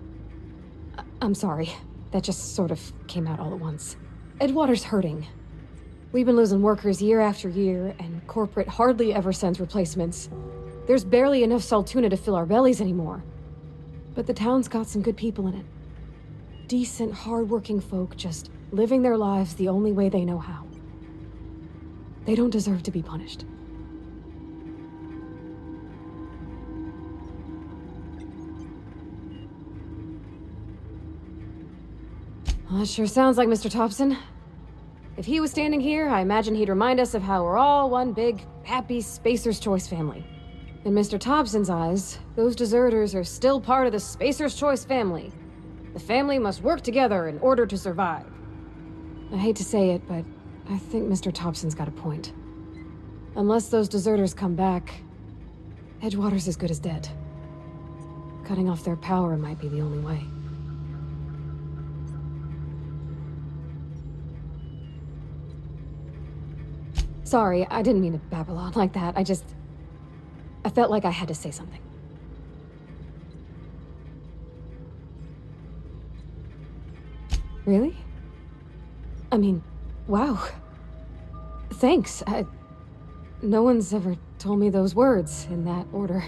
I'm sorry. That just sort of came out all at once. Edgewater's hurting. We've been losing workers year after year, and corporate hardly ever sends replacements. There's barely enough Saltuna to fill our bellies anymore. But the town's got some good people in it. Decent, hard-working folk just living their lives the only way they know how. They don't deserve to be punished. Well, that sure sounds like Mr. Thompson. If he was standing here, I imagine he'd remind us of how we're all one big, happy Spacer's Choice family. In Mr. Thompson's eyes, those deserters are still part of the Spacer's Choice family. The family must work together in order to survive. I hate to say it, but I think Mr. Thompson's got a point. Unless those deserters come back, Edgewater's as good as dead. Cutting off their power might be the only way. Sorry, I didn't mean to babble on like that. I felt like I had to say something. Really? I mean, wow. Thanks. No one's ever told me those words in that order.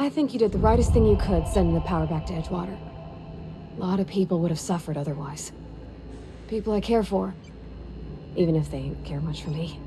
I think you did the rightest thing you could sending the power back to Edgewater. A lot of people would have suffered otherwise. People I care for, even if they don't care much for me.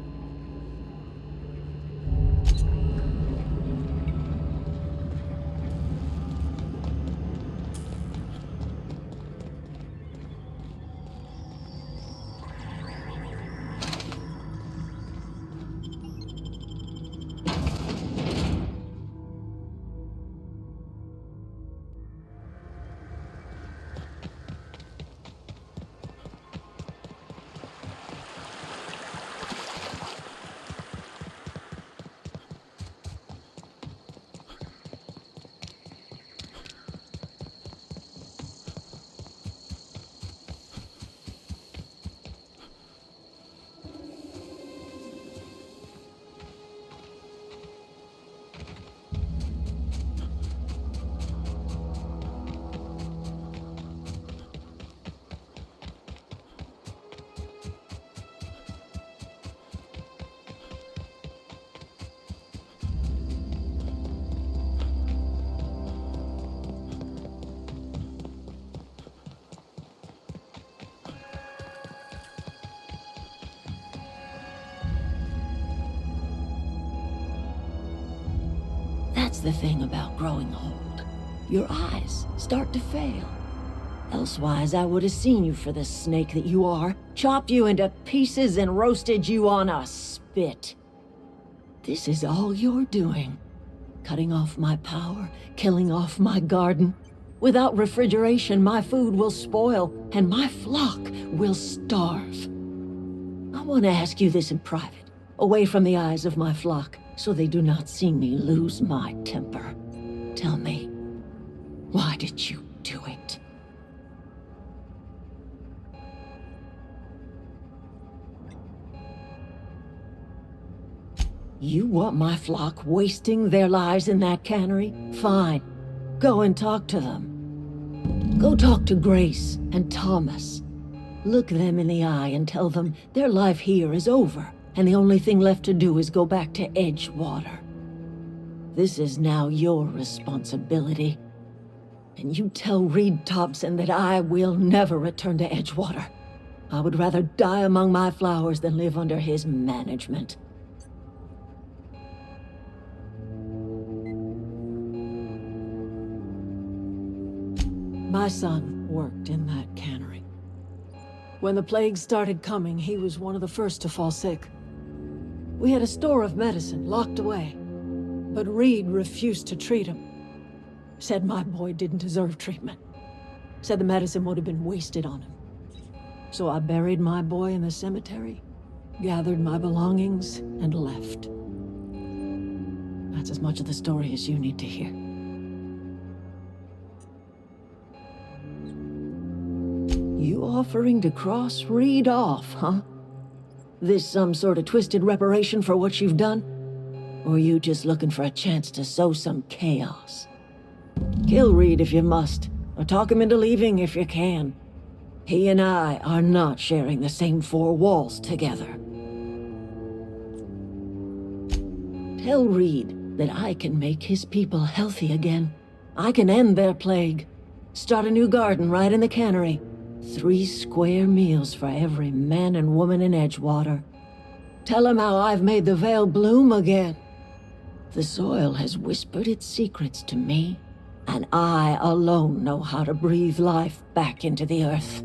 That's the thing about growing old. Your eyes start to fail. Elsewise, I would have seen you for the snake that you are, chopped you into pieces and roasted you on a spit. This is all you're doing. Cutting off my power, killing off my garden. Without refrigeration, my food will spoil, and my flock will starve. I want to ask you this in private, away from the eyes of my flock, so they do not see me lose my temper. Tell me, why did you do it? You want my flock wasting their lives in that cannery? Fine. Go and talk to them. Go talk to Grace and Thomas. Look them in the eye and tell them their life here is over, and the only thing left to do is go back to Edgewater. This is now your responsibility. And you tell Reed Thompson that I will never return to Edgewater. I would rather die among my flowers than live under his management. My son worked in that cannery. When the plague started coming, he was one of the first to fall sick. We had a store of medicine locked away, but Reed refused to treat him. Said my boy didn't deserve treatment. Said the medicine would have been wasted on him. So I buried my boy in the cemetery, gathered my belongings, and left. That's as much of the story as you need to hear. You offering to cross Reed off, huh? This some sort of twisted reparation for what you've done? Or you just looking for a chance to sow some chaos? Kill Reed if you must, or talk him into leaving if you can. He and I are not sharing the same four walls together. Tell Reed that I can make his people healthy again. I can end their plague. Start a new garden right in the cannery. 3 square meals for every man and woman in Edgewater. Tell him how I've made the Vale bloom again. The soil has whispered its secrets to me, and I alone know how to breathe life back into the earth.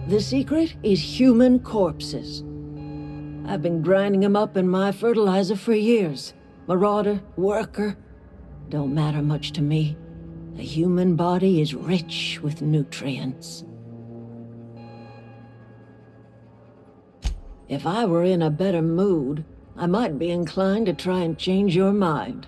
The secret is human corpses. I've been grinding them up in my fertilizer for years. Marauder, worker, don't matter much to me. The human body is rich with nutrients. If I were in a better mood, I might be inclined to try and change your mind.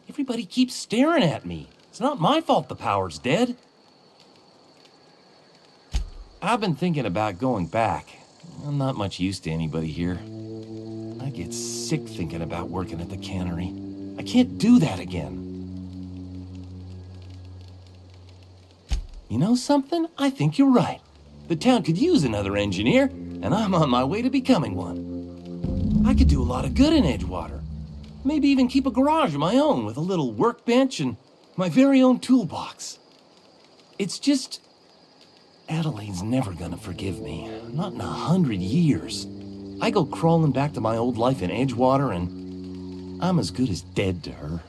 Everybody keeps staring at me. It's not my fault the power's dead. I've been thinking about going back. I'm not much use to anybody here. I get sick thinking about working at the cannery. I can't do that again. You know something? I think you're right. The town could use another engineer, and I'm on my way to becoming one. I could do a lot of good in Edgewater. Maybe even keep a garage of my own with a little workbench and my very own toolbox. It's just... Adelaide's never gonna forgive me. Not in 100 years. I go crawling back to my old life in Edgewater, and I'm as good as dead to her.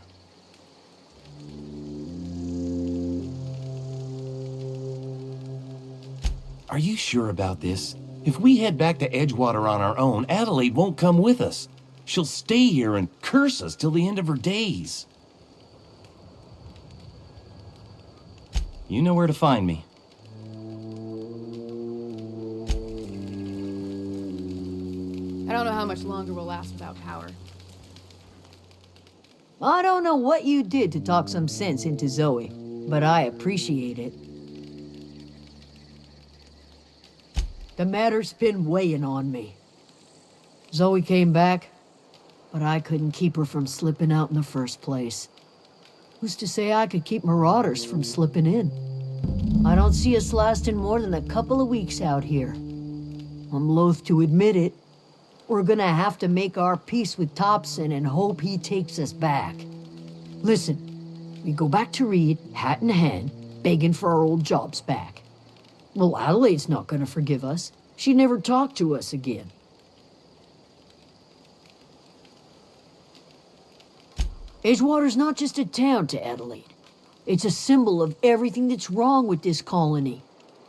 Are you sure about this? If we head back to Edgewater on our own, Adelaide won't come with us. She'll stay here and curse us till the end of her days. You know where to find me.
I don't know how much longer we'll last without power.
I don't know what you did to talk some sense into Zoe, but I appreciate it. The matter's been weighing on me. Zoe came back, but I couldn't keep her from slipping out in the first place. Who's to say I could keep marauders from slipping in? I don't see us lasting more than a couple of weeks out here. I'm loath to admit it. We're gonna have to make our peace with Topson and hope he takes us back. Listen, we go back to Reed, hat in hand, begging for our old jobs back. Well, Adelaide's not gonna forgive us. She never talked to us again. Edgewater's not just a town to Adelaide. It's a symbol of everything that's wrong with this colony.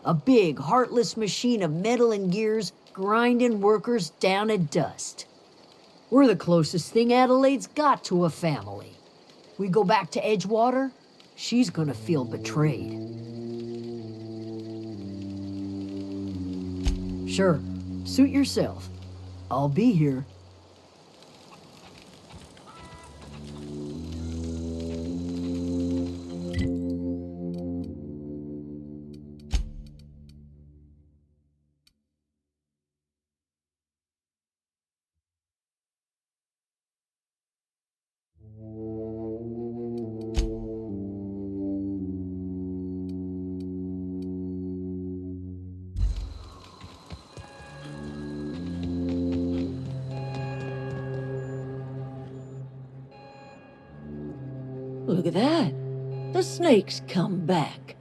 A big, heartless machine of metal and gears grinding workers down to dust. We're the closest thing Adelaide's got to a family. We go back to Edgewater, she's gonna feel betrayed. Sure, suit yourself. I'll be here.
Look at that. The snake's come back.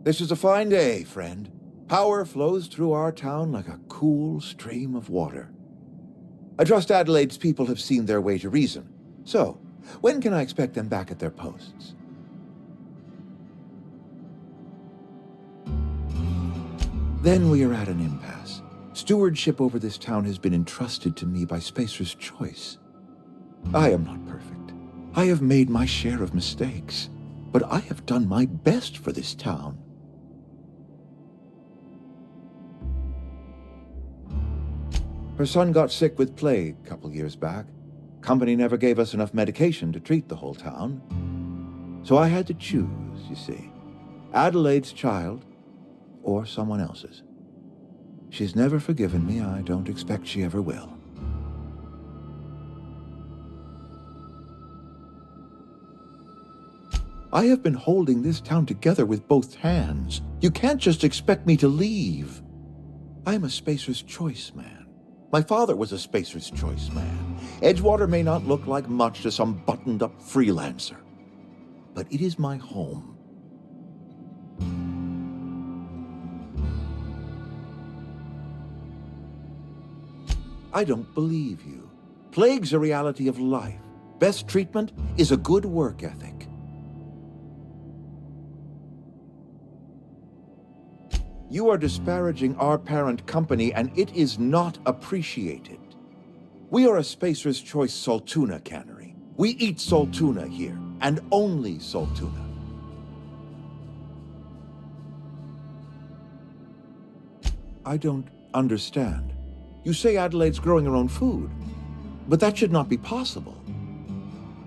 This is a fine day, friend. Power flows through our town like a cool stream of water. I trust Adelaide's people have seen their way to reason. So, when can I expect them back at their posts? Then we are at an impasse. Stewardship over this town has been entrusted to me by Spacer's Choice. I am not perfect. I have made my share of mistakes, but I have done my best for this town. Her son got sick with plague a couple years back. Company never gave us enough medication to treat the whole town. So I had to choose, you see. Adelaide's child or someone else's. She's never forgiven me. I don't expect she ever will. I have been holding this town together with both hands. You can't just expect me to leave. I'm a Spacer's Choice man. My father was a Spacer's Choice man. Edgewater may not look like much to some buttoned-up freelancer, but it is my home. I don't believe you. Plague's a reality of life. Best treatment is a good work ethic. You are disparaging our parent company, and it is not appreciated. We are a Spacer's Choice Saltuna cannery. We eat Saltuna here, and only Saltuna. I don't understand. You say Adelaide's growing her own food, but that should not be possible.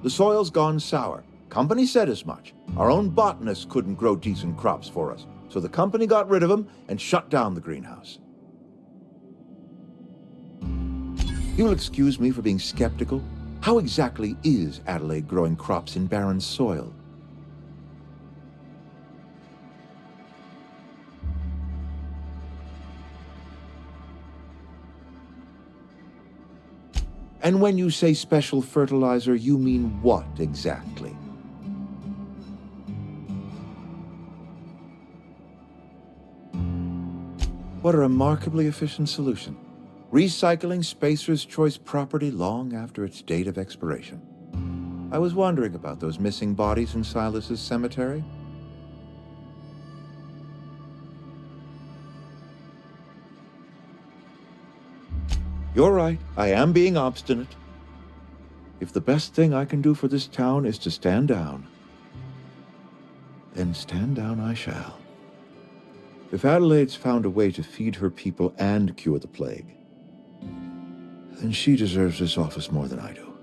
The soil's gone sour. Company said as much. Our own botanists couldn't grow decent crops for us, so the company got rid of them and shut down the greenhouse. You'll excuse me for being skeptical. How exactly is Adelaide growing crops in barren soil? And when you say special fertilizer, you mean what exactly? What a remarkably efficient solution. Recycling Spacer's Choice property long after its date of expiration. I was wondering about those missing bodies in Silas's cemetery. You're right, I am being obstinate. If the best thing I can do for this town is to stand down, then stand down I shall. If Adelaide's found a way to feed her people and cure the plague, then she deserves this office more than I do.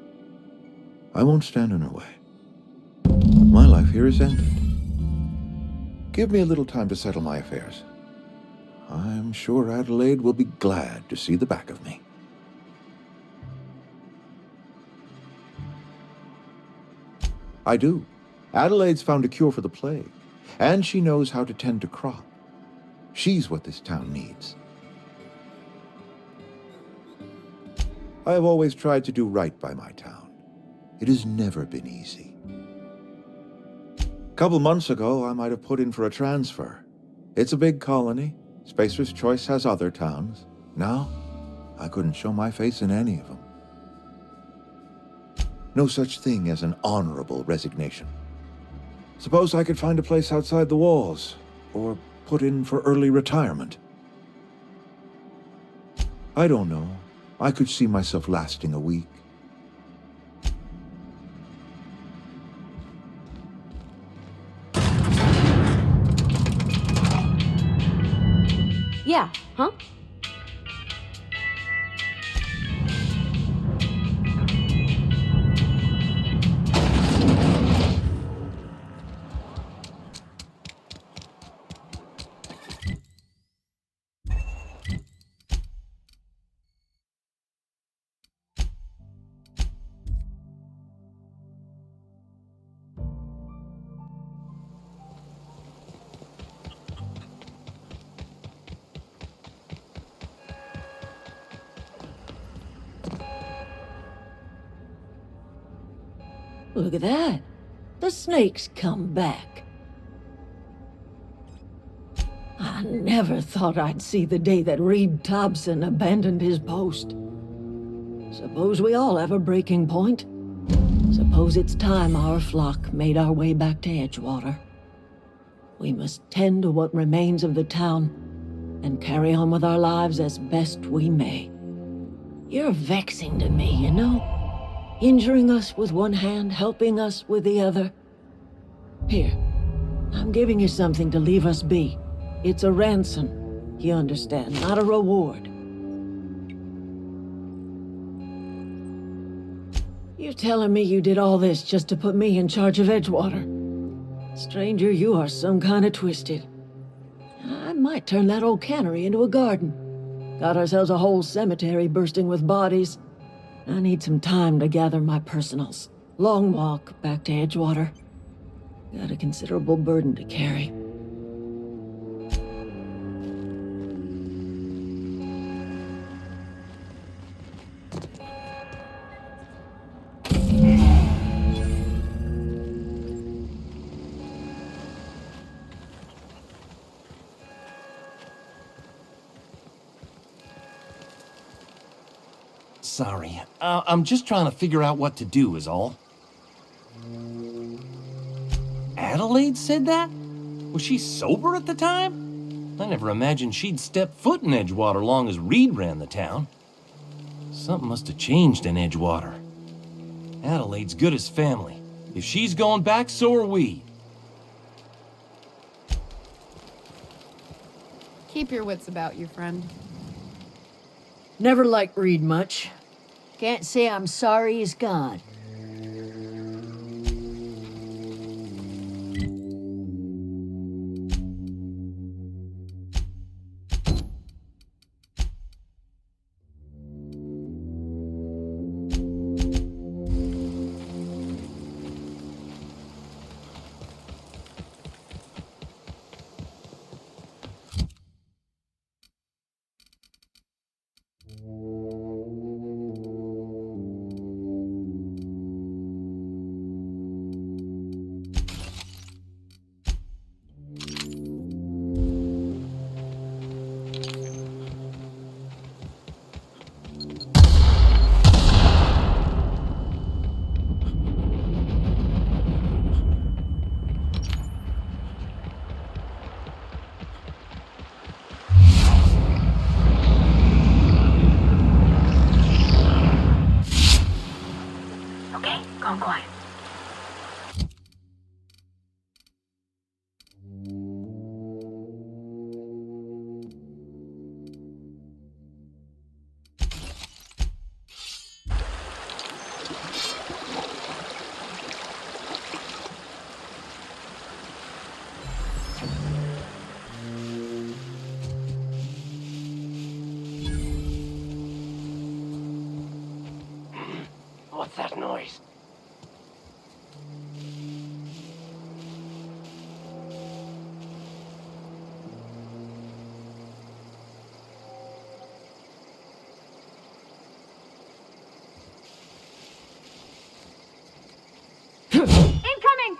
I won't stand in her way. My life here is ended. Give me a little time to settle my affairs. I'm sure Adelaide will be glad to see the back of me. I do. Adelaide's found a cure for the plague, and she knows how to tend to crop. She's what this town needs. I have always tried to do right by my town. It has never been easy. A couple months ago, I might have put in for a transfer. It's a big colony. Spacer's Choice has other towns. Now, I couldn't show my face in any of them. No such thing as an honorable resignation. Suppose I could find a place outside the walls, or put in for early retirement. I don't know. I could see myself lasting a week.
Yeah, huh?
Look at that. The snake's come back. I never thought I'd see the day that Reed Thompson abandoned his post. Suppose we all have a breaking point. Suppose it's time our flock made our way back to Edgewater. We must tend to what remains of the town and carry on with our lives as best we may. You're vexing to me, you know? Injuring us with one hand, helping us with the other. Here, I'm giving you something to leave us be. It's a ransom, you understand, not a reward. You're telling me you did all this just to put me in charge of Edgewater? Stranger, you are some kind of twisted. I might turn that old cannery into a garden. Got ourselves a whole cemetery bursting with bodies. I need some time to gather my personals. Long walk back to Edgewater. Got a considerable burden to carry.
Sorry. I'm just trying to figure out what to do is all. Adelaide said that? Was she sober at the time? I never imagined she'd step foot in Edgewater long as Reed ran the town. Something must have changed in Edgewater. Adelaide's good as family. If she's going back, so are we.
Keep your wits about you, friend.
Never liked Reed much. Can't say I'm sorry he's gone.
Gone quiet.
What's that noise?
Incoming!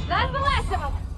That's the last of them!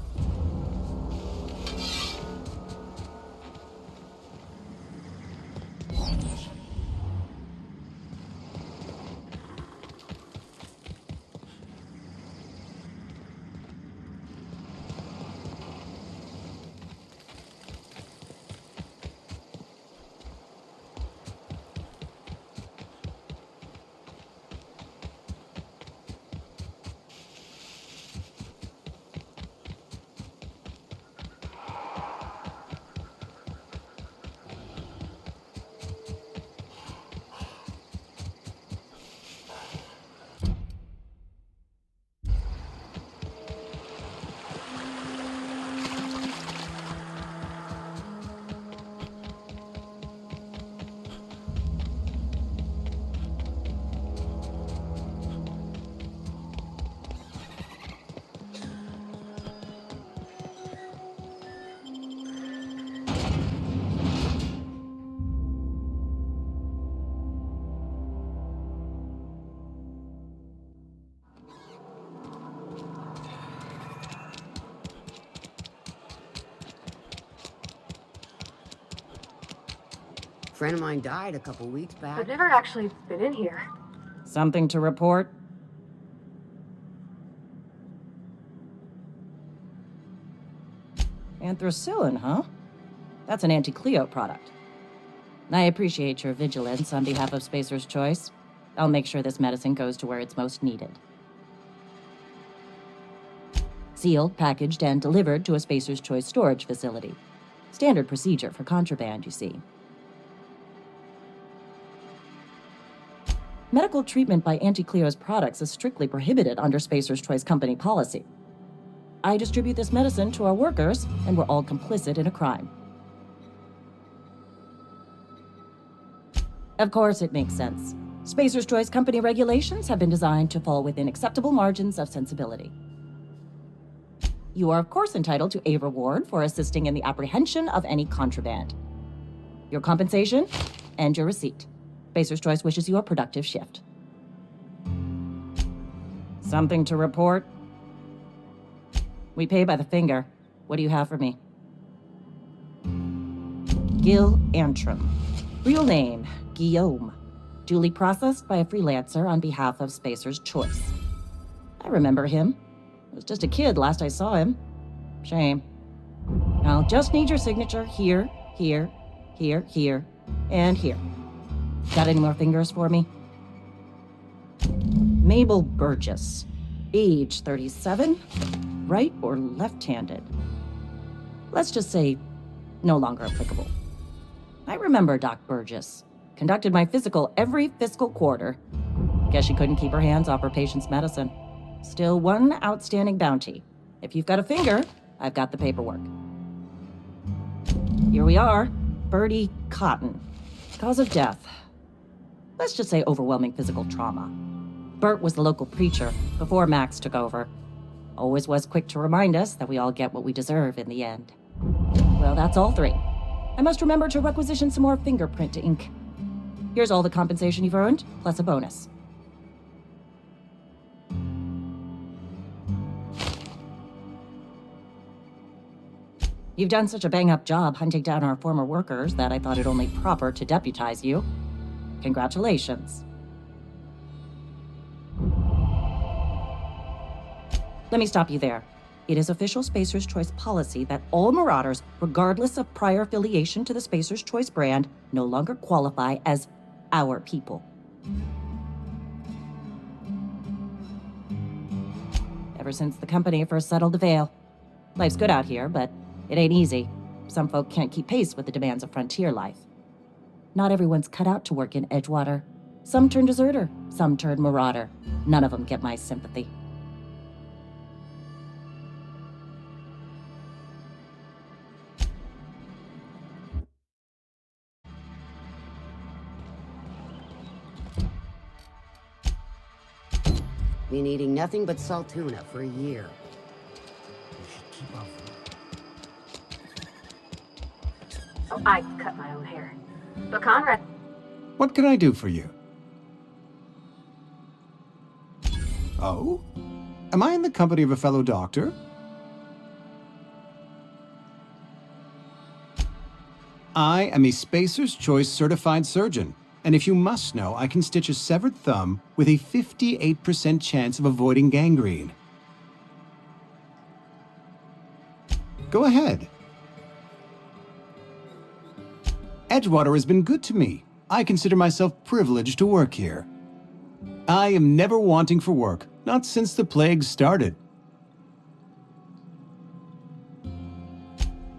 Friend of mine died a couple weeks back.
I've never actually been in here.
Something to report? Anthracillin, huh? That's an anti-Cleo product. I appreciate your vigilance on behalf of Spacer's Choice. I'll make sure this medicine goes to where it's most needed. Sealed, packaged, and delivered to a Spacer's Choice storage facility. Standard procedure for contraband, you see. Medical treatment by Anti-Cleo's products is strictly prohibited under Spacer's Choice company policy. I distribute this medicine to our workers, and we're all complicit in a crime. Of course, it makes sense. Spacer's Choice company regulations have been designed to fall within acceptable margins of sensibility. You are, of course, entitled to a reward for assisting in the apprehension of any contraband. Your compensation and your receipt. Spacer's Choice wishes you a productive shift. Something to report? We pay by the finger. What do you have for me? Gil Antrim. Real name, Guillaume. Duly processed by a freelancer on behalf of Spacer's Choice. I remember him. I was just a kid last I saw him. Shame. I'll just need your signature here, here, here, here, and here. Got any more fingers for me? Mabel Burgess. Age 37. Right or left-handed? Let's just say no longer applicable. I remember Doc Burgess. Conducted my physical every fiscal quarter. Guess she couldn't keep her hands off her patient's medicine. Still one outstanding bounty. If you've got a finger, I've got the paperwork. Here we are. Bertie Cotton. Cause of death. Let's just say overwhelming physical trauma. Bert was the local preacher before Max took over. Always was quick to remind us that we all get what we deserve in the end. Well, that's all three. I must remember to requisition some more fingerprint ink. Here's all the compensation you've earned, plus a bonus. You've done such a bang-up job hunting down our former workers that I thought it only proper to deputize you. Congratulations. Let me stop you there. It is official Spacer's Choice policy that all Marauders, regardless of prior affiliation to the Spacer's Choice brand, no longer qualify as our people. Ever since the company first settled the Vale. Life's good out here, but it ain't easy. Some folk can't keep pace with the demands of frontier life. Not everyone's cut out to work in Edgewater. Some turn deserter, some turn marauder. None of them get my sympathy.
Been eating nothing but salt tuna for a year. You should keep off.
Oh, I cut my own hair. But Conrad...
What can I do for you? Oh? Am I in the company of a fellow doctor? I am a Spacer's Choice certified surgeon, and if you must know, I can stitch a severed thumb with a 58% chance of avoiding gangrene. Go ahead. Edgewater has been good to me. I consider myself privileged to work here. I am never wanting for work, not since the plague started.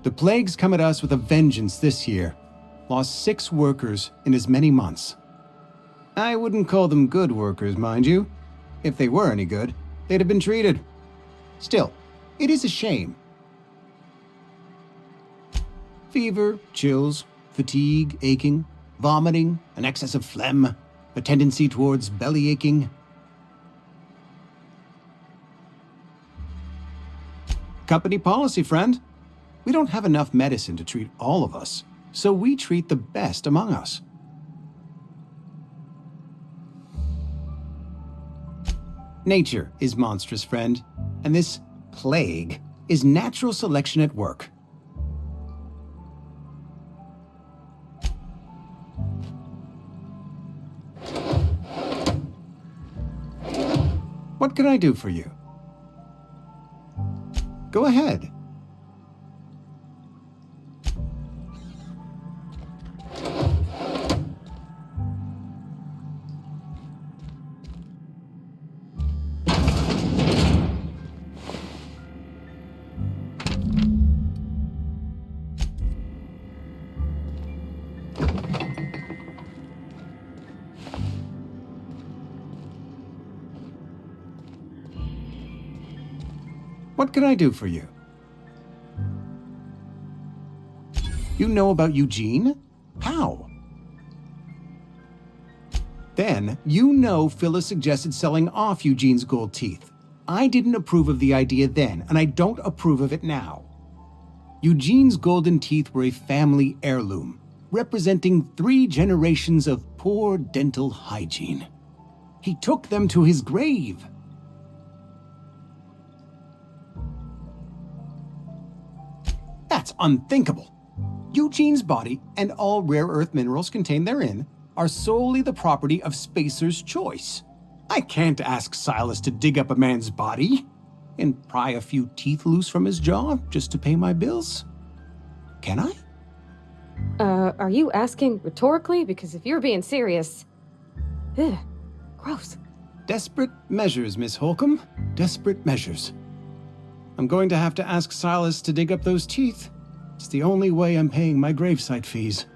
The plague's come at us with a vengeance this year. Lost 6 workers in as many months. I wouldn't call them good workers, mind you. If they were any good, they'd have been treated. Still, it is a shame. Fever, chills, fatigue, aching, vomiting, an excess of phlegm, a tendency towards belly aching. Company policy, friend. We don't have enough medicine to treat all of us, so we treat the best among us. Nature is monstrous, friend, and this plague is natural selection at work. What can I do for you? Go ahead. What can I do for you? You know about Eugene? How? Then, you know Phyllis suggested selling off Eugene's gold teeth. I didn't approve of the idea then, and I don't approve of it now. Eugene's golden teeth were a family heirloom, representing 3 generations of poor dental hygiene. He took them to his grave. That's unthinkable. Eugene's body and all rare earth minerals contained therein are solely the property of Spacer's Choice. I can't ask Silas to dig up a man's body and pry a few teeth loose from his jaw just to pay my bills. Can I?
Are you asking rhetorically? Because if you're being serious... Ugh, gross.
Desperate measures, Miss Holcomb. Desperate measures. I'm going to have to ask Silas to dig up those teeth. It's the only way I'm paying my gravesite fees.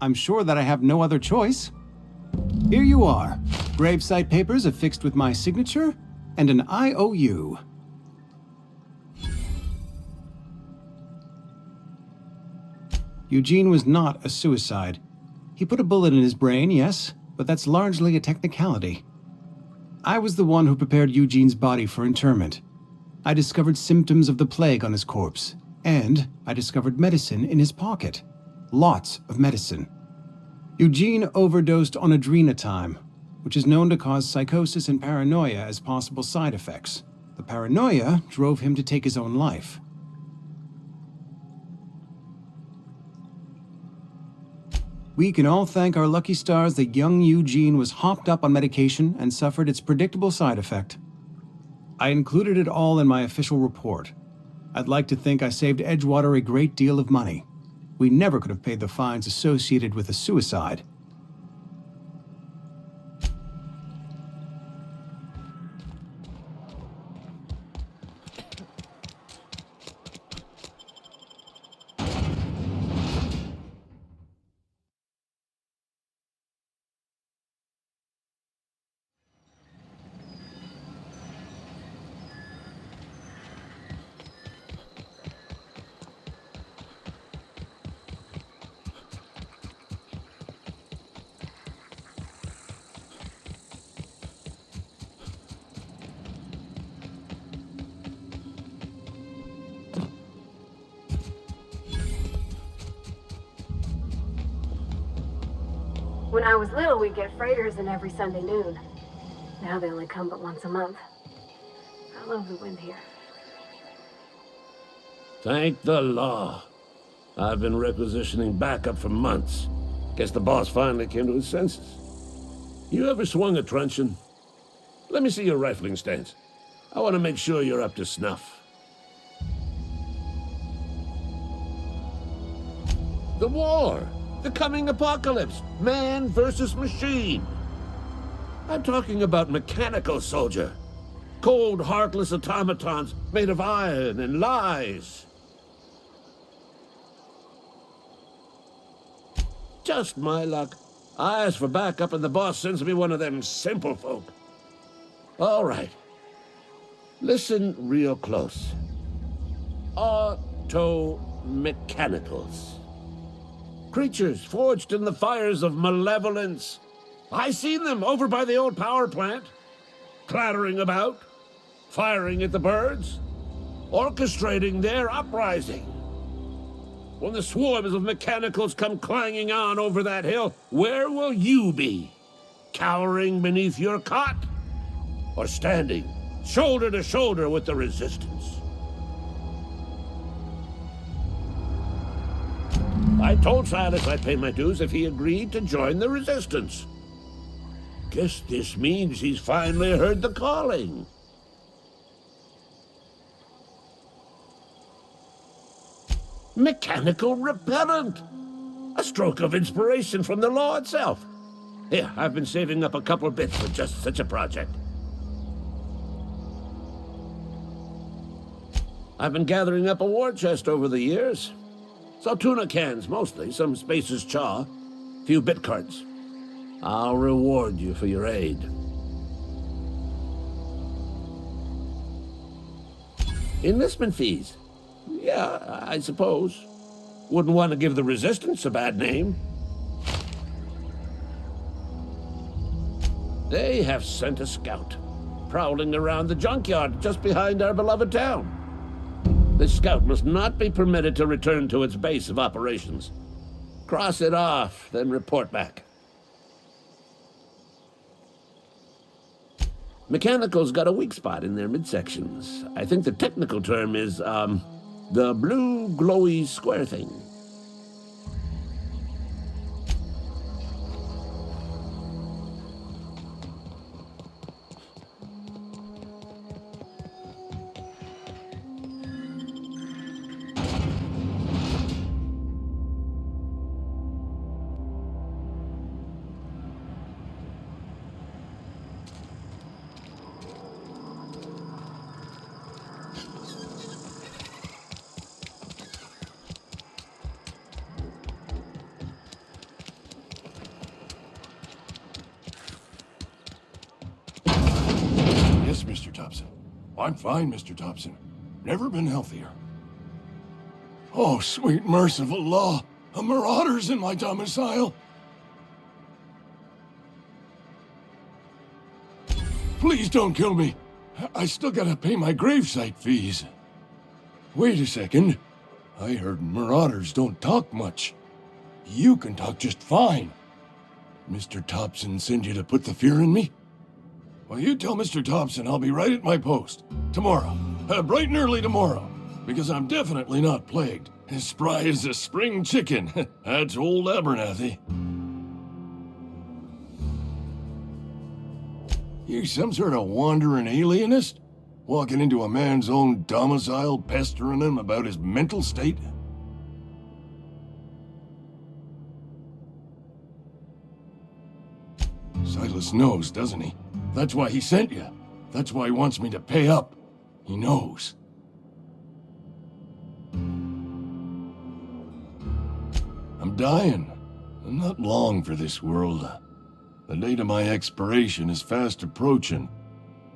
I'm sure that I have no other choice. Here you are. Gravesite papers affixed with my signature and an IOU. Eugene was not a suicide. He put a bullet in his brain, yes, but that's largely a technicality. I was the one who prepared Eugene's body for interment. I discovered symptoms of the plague on his corpse, and I discovered medicine in his pocket. Lots of medicine. Eugene overdosed on adrenatime, which is known to cause psychosis and paranoia as possible side effects. The paranoia drove him to take his own life. We can all thank our lucky stars that young Eugene was hopped up on medication and suffered its predictable side effect. I included it all in my official report. I'd like to think I saved Edgewater a great deal of money. We never could have paid the fines associated with a suicide.
When I was little, we'd get freighters in every Sunday noon. Now they only come but once a month. I love the wind here.
Thank the law. I've been requisitioning backup for months. Guess the boss finally came to his senses. You ever swung a truncheon? Let me see your rifling stance. I want to make sure you're up to snuff. The war! The coming apocalypse! Man versus machine! I'm talking about mechanical soldier. Cold, heartless automatons made of iron and lies. Just my luck. I ask for backup and the boss sends me one of them simple folk. All right. Listen real close. Auto-mechanicals. Creatures forged in the fires of malevolence. I seen them over by the old power plant, clattering about, firing at the birds, orchestrating their uprising. When the swarms of mechanicals come clanging on over that hill, where will you be? Cowering beneath your cot? Or standing shoulder to shoulder with the resistance? I told Silas I'd pay my dues if he agreed to join the resistance. Guess this means he's finally heard the calling. Mechanical repellent! A stroke of inspiration from the law itself. Here, I've been saving up a couple bits for just such a project. I've been gathering up a war chest over the years. Saltuna cans, mostly, some Spacer's chaw, few bit carts. I'll reward you for your aid. Enlistment fees. Yeah, I suppose. Wouldn't want to give the Resistance a bad name. They have sent a scout, prowling around the junkyard just behind our beloved town. This scout must not be permitted to return to its base of operations. Cross it off, then report back. Mechanical's got a weak spot in their midsections. I think the technical term is, the blue glowy square thing.
Yes, Mr. Thompson. I'm fine, Mr. Thompson. Never been healthier. Oh, sweet merciful law! A marauder's in my domicile! Please don't kill me! I still gotta pay my gravesite fees. Wait a second. I heard marauders don't talk much. You can talk just fine. Mr. Thompson send you to put the fear in me? Well, you tell Mr. Thompson I'll be right at my post. Tomorrow. Bright and early tomorrow. Because I'm definitely not plagued. As spry as a spring chicken. That's old Abernathy. You some sort of wandering alienist? Walking into a man's own domicile, pestering him about his mental state? Silas knows, doesn't he? That's why he sent you. That's why he wants me to pay up. He knows. I'm dying. I'm not long for this world. The date of my expiration is fast approaching,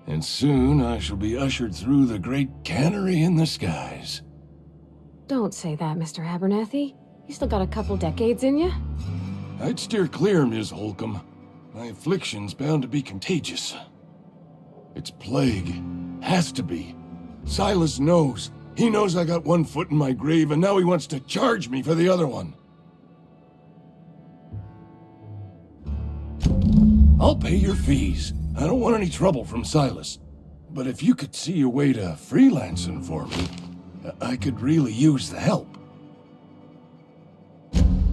and soon I shall be ushered through the great cannery in the skies.
Don't say that, Mr. Abernathy. You still got a couple decades in you.
I'd steer clear, Ms. Holcomb. My affliction's bound to be contagious. It's plague. Has to be. Silas knows. He knows I got one foot in my grave, and now he wants to charge me for the other one. I'll pay your fees. I don't want any trouble from Silas. But if you could see a way to freelancing for me, I could really use the help.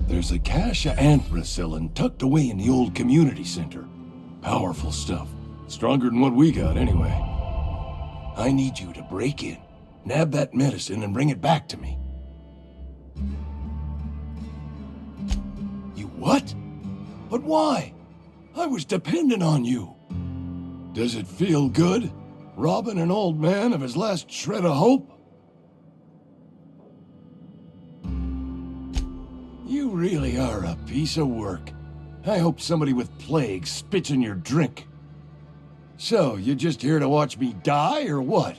There's a cache of anthracillin tucked away in the old community center. Powerful stuff. Stronger than what we got, anyway. I need you to break in, nab that medicine, and bring it back to me. You what? But why? I was dependent on you. Does it feel good, robbing an old man of his last shred of hope? You really are a piece of work. I hope somebody with plague spits in your drink. So, you just here to watch me die, or what?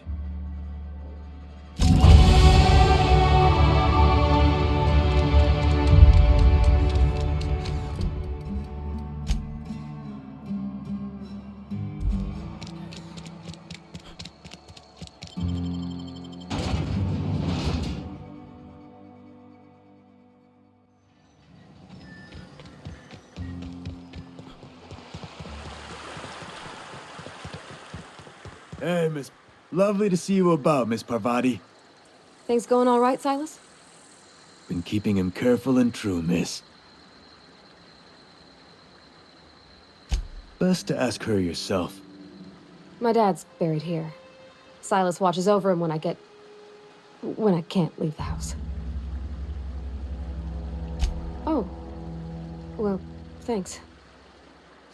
Hey, Miss... Lovely to see you about, Miss Parvati.
Things going all right, Silas?
Been keeping him careful and true, miss. Best to ask her yourself.
My dad's buried here. Silas watches over him when I can't leave the house. Oh. Well, thanks.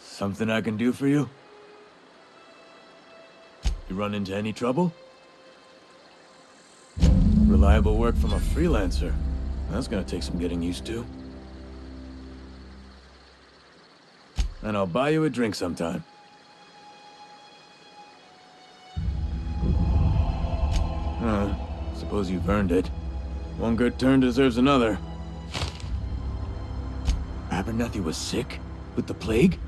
Something I can do for you? You run into any trouble? Reliable work from a freelancer. That's gonna take some getting used to. And I'll buy you a drink sometime. Suppose you've earned it. One good turn deserves another. Abernathy was sick? With the plague?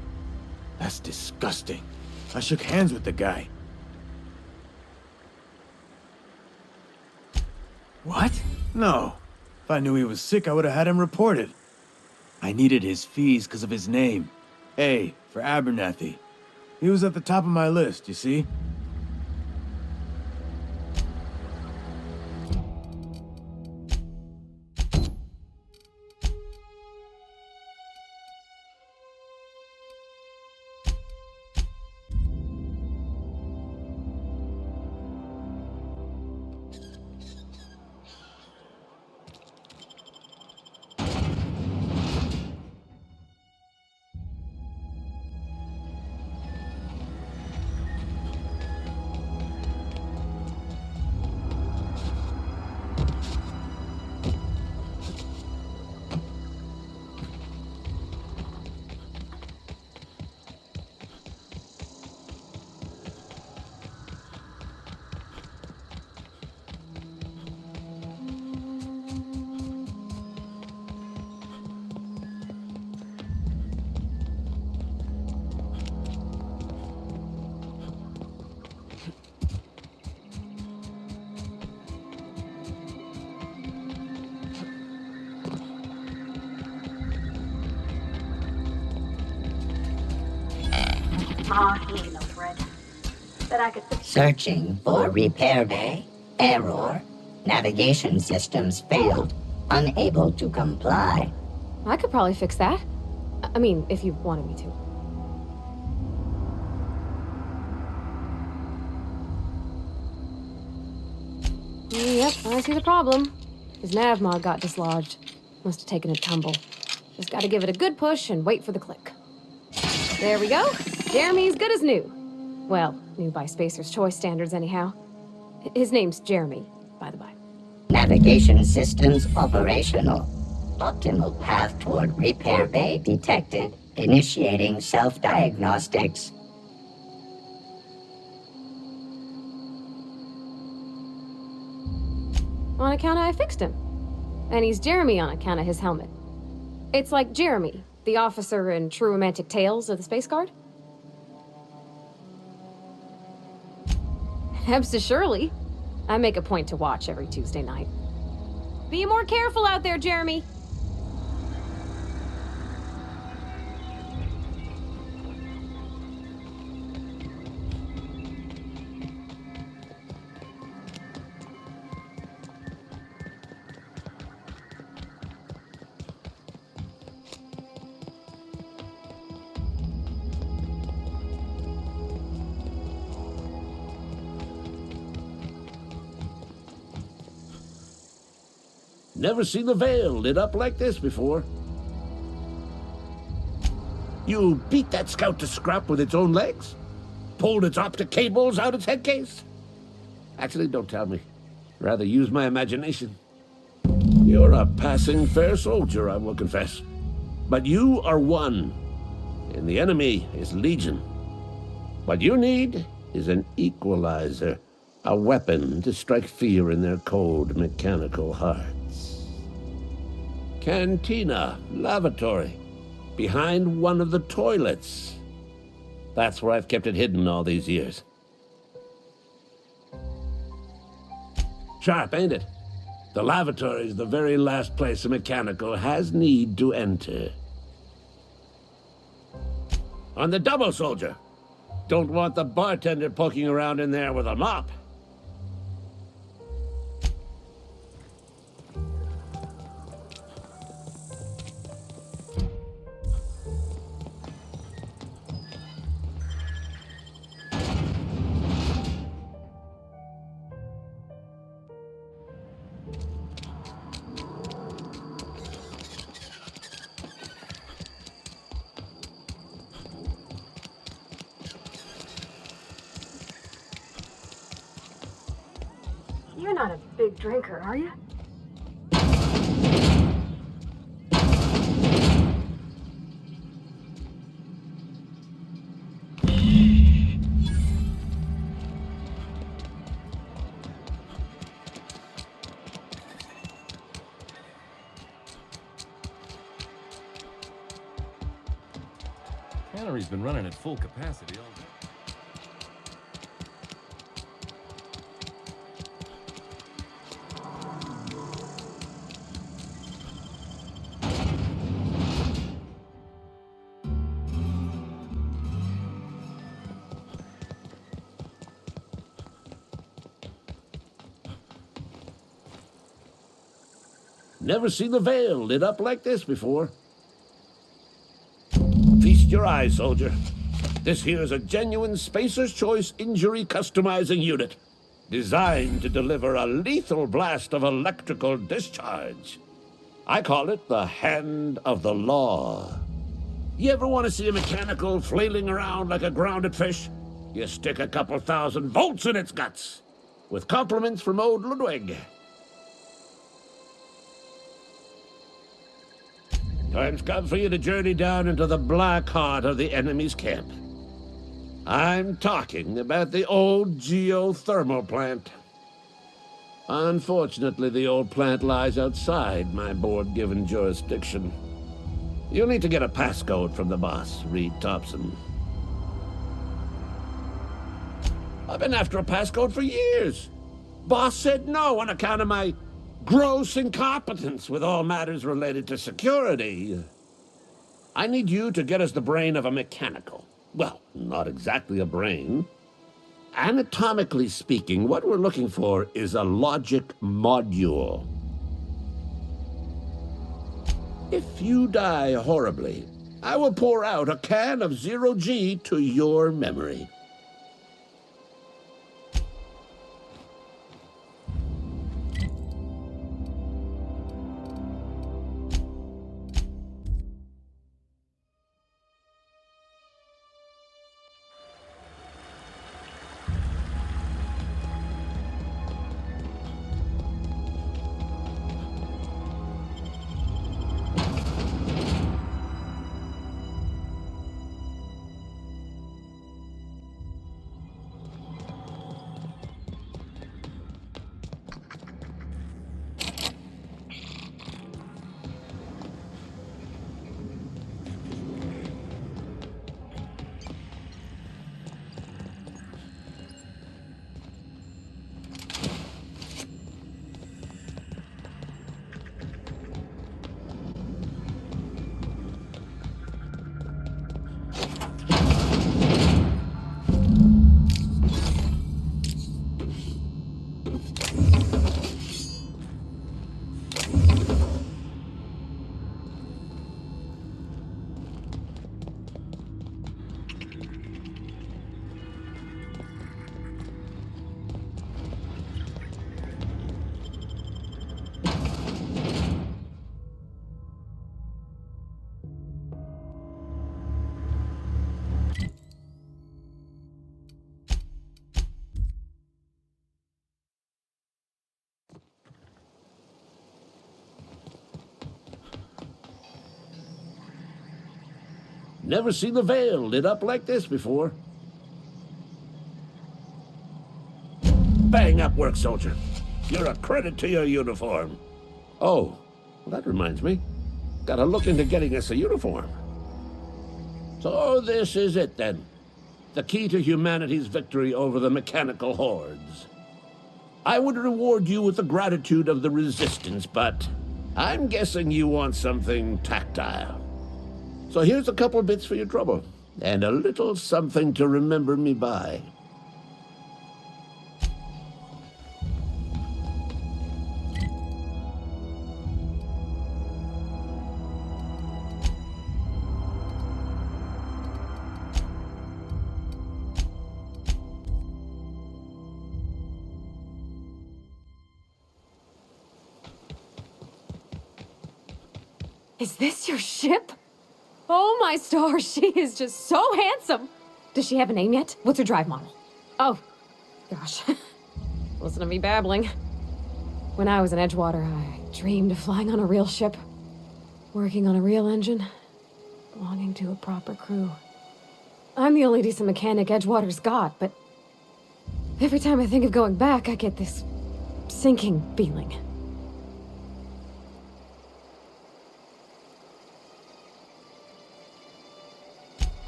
That's disgusting. I shook hands with the guy. What? No. If I knew he was sick, I would have had him reported. I needed his fees because of his name. A, for Abernathy. He was at the top of my list, you see?
He no bread. That I could fix.
Searching for repair bay. Error. Navigation systems failed. Unable to comply.
I could probably fix that. I mean, if you wanted me to. Yep, I see the problem. His nav mod got dislodged. Must have taken a tumble. Just gotta give it a good push and wait for the click. There we go. Jeremy's good as new. Well, new by Spacer's Choice standards anyhow. His name's Jeremy, by the by.
Navigation systems operational. Optimal path toward repair bay detected. Initiating self-diagnostics.
On account of I fixed him. And he's Jeremy on account of his helmet. It's like Jeremy, the officer in True Romantic Tales of the Space Guard. Surely. I make a point to watch every Tuesday night. Be more careful out there, Jeremy.
Never seen the Vale lit up like this before. You beat that scout to scrap with its own legs? Pulled its optic cables out its head case? Actually, don't tell me. Rather use my imagination. You're a passing fair soldier, I will confess. But you are one, and the enemy is legion. What you need is an equalizer, a weapon to strike fear in their cold, mechanical hearts. Cantina, lavatory, behind one of the toilets. That's where I've kept it hidden all these years. Sharp, ain't it? The lavatory is the very last place a mechanical has need to enter. On the double, soldier. Don't want the bartender poking around in there with a mop.
You're not a big drinker, are you?
Cannery's been running at full capacity all day.
Never seen the Vale lit up like this before. Feast your eyes, soldier. This here's a genuine Spacer's Choice injury customizing unit, designed to deliver a lethal blast of electrical discharge. I call it the Hand of the Law. You ever want to see a mechanical flailing around like a grounded fish? You stick a couple thousand volts in its guts. With compliments from old Ludwig. Time's come for you to journey down into the black heart of the enemy's camp. I'm talking about the old geothermal plant. Unfortunately, the old plant lies outside my board-given jurisdiction. You'll need to get a passcode from the boss, Reed Thompson. I've been after a passcode for years. Boss said no on account of my gross incompetence with all matters related to security. I need you to get us the brain of a mechanical. Well, not exactly a brain. Anatomically speaking, what we're looking for is a logic module. If you die horribly, I will pour out a can of zero-G to your memory. Never seen the Vale lit up like this before. Bang up work, soldier. You're a credit to your uniform. Oh, well, that reminds me. Gotta look into getting us a uniform. So this is it, then. The key to humanity's victory over the mechanical hordes. I would reward you with the gratitude of the Resistance, but I'm guessing you want something tactile. So here's a couple bits for your trouble, and a little something to remember me by.
Is this your ship? Oh my stars, she is just so handsome. Does she have a name yet? What's her drive model? Oh, gosh. Listen to me babbling. When I was in Edgewater, I dreamed of flying on a real ship, working on a real engine, belonging to a proper crew. I'm the only decent mechanic Edgewater's got, but every time I think of going back, I get this sinking feeling.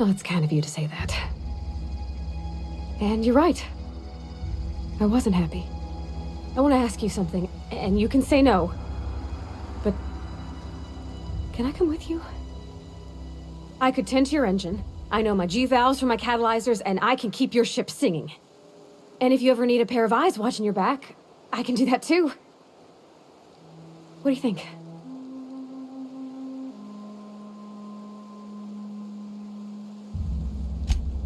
Oh, it's kind of you to say that. And you're right. I wasn't happy. I want to ask you something, and you can say no. But can I come with you? I could tend to your engine. I know my G-valves from my catalyzers, and I can keep your ship singing. And if you ever need a pair of eyes watching your back, I can do that too. What do you think?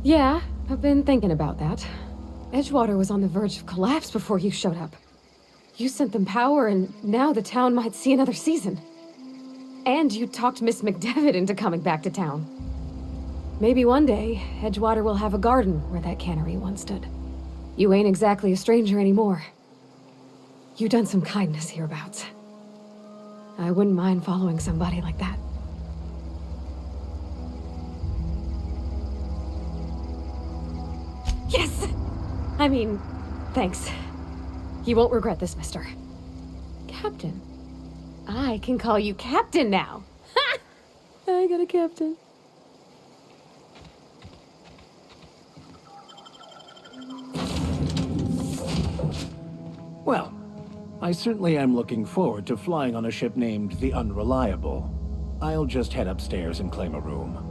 Yeah, I've been thinking about that. Edgewater was on the verge of collapse before you showed up. You sent them power, and now the town might see another season. And you talked Miss McDevitt into coming back to town. Maybe one day, Edgewater will have a garden where that cannery once stood. You ain't exactly a stranger anymore. You've done some kindness hereabouts. I wouldn't mind following somebody like that. Yes! I mean, thanks. You won't regret this, mister. Captain. I can call you Captain now. Ha! I got a captain.
Well, I certainly am looking forward to flying on a ship named the Unreliable. I'll just head upstairs and claim a room.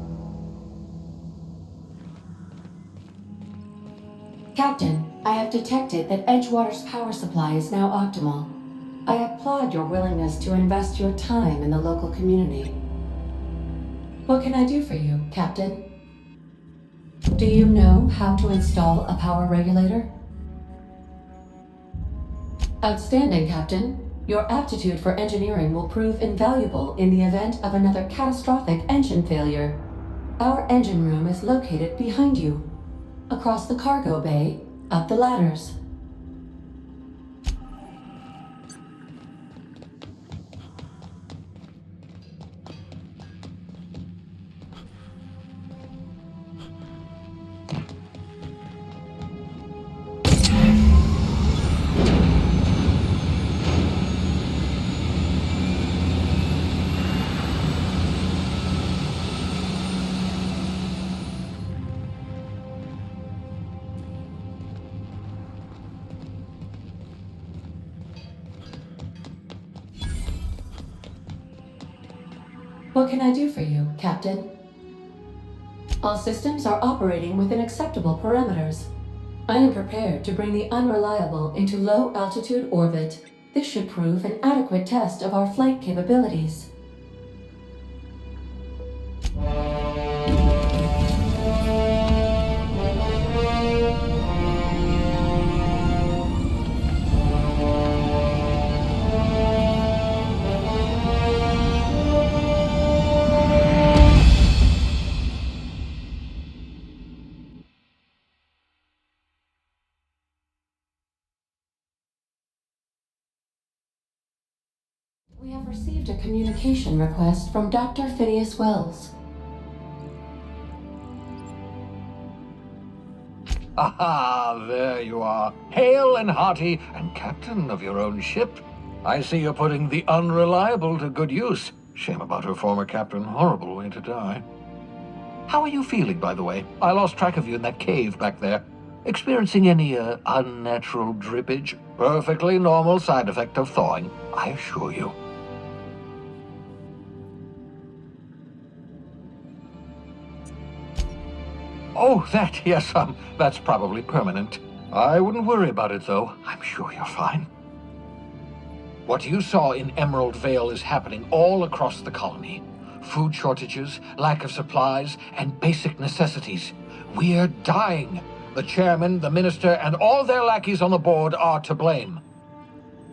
Captain, I have detected that Edgewater's power supply is now optimal. I applaud your willingness to invest your time in the local community. What can I do for you, Captain? Do you know how to install a power regulator? Outstanding, Captain. Your aptitude for engineering will prove invaluable in the event of another catastrophic engine failure. Our engine room is located behind you. Across the cargo bay, up the ladders. What can I do for you, Captain? All systems are operating within acceptable parameters. I am prepared to bring the Unreliable into low-altitude orbit. This should prove an adequate test of our flight capabilities. We have received a communication request from Dr. Phineas Wells.
Aha, there you are, hale and hearty, and captain of your own ship. I see you're putting the Unreliable to good use. Shame about her former captain, horrible way to die. How are you feeling, by the way? I lost track of you in that cave back there. Experiencing any, unnatural drippage? Perfectly normal side effect of thawing, I assure you. Oh, that, yes, that's probably permanent. I wouldn't worry about it, though. I'm sure you're fine. What you saw in Emerald Vale is happening all across the colony. Food shortages, lack of supplies, and basic necessities. We're dying. The chairman, the minister, and all their lackeys on the board are to blame.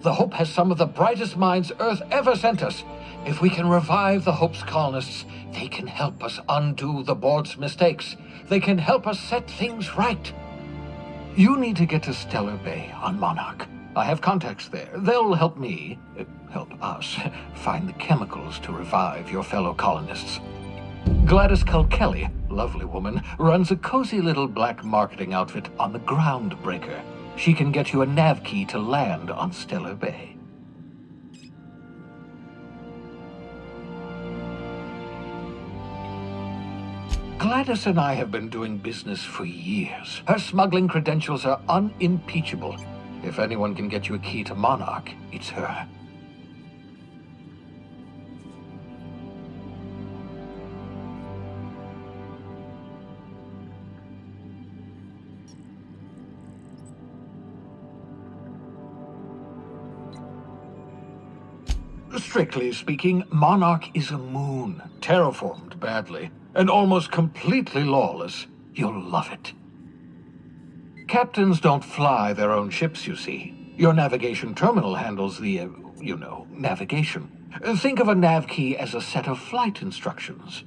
The Hope has some of the brightest minds Earth ever sent us. If we can revive the Hope's colonists, they can help us undo the board's mistakes. They can help us set things right. You need to get to Stellar Bay on Monarch. I have contacts there. They'll help me, help us, find the chemicals to revive your fellow colonists. Gladys Culkelly, lovely woman, runs a cozy little black marketing outfit on the Groundbreaker. She can get you a nav key to land on Stellar Bay. Gladys and I have been doing business for years. Her smuggling credentials are unimpeachable. If anyone can get you a key to Monarch, it's her. Strictly speaking, Monarch is a moon, terraformed badly, and almost completely lawless. You'll love it. Captains don't fly their own ships, you see. Your navigation terminal handles the, navigation. Think of a nav key as a set of flight instructions.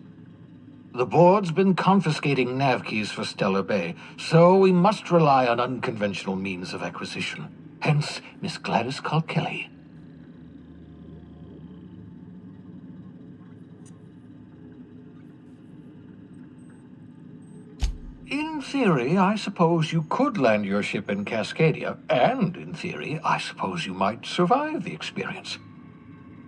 The board's been confiscating nav keys for Stellar Bay, so we must rely on unconventional means of acquisition. Hence, Miss Gladys Culkelly. In theory, I suppose you could land your ship in Cascadia, and in theory, I suppose you might survive the experience.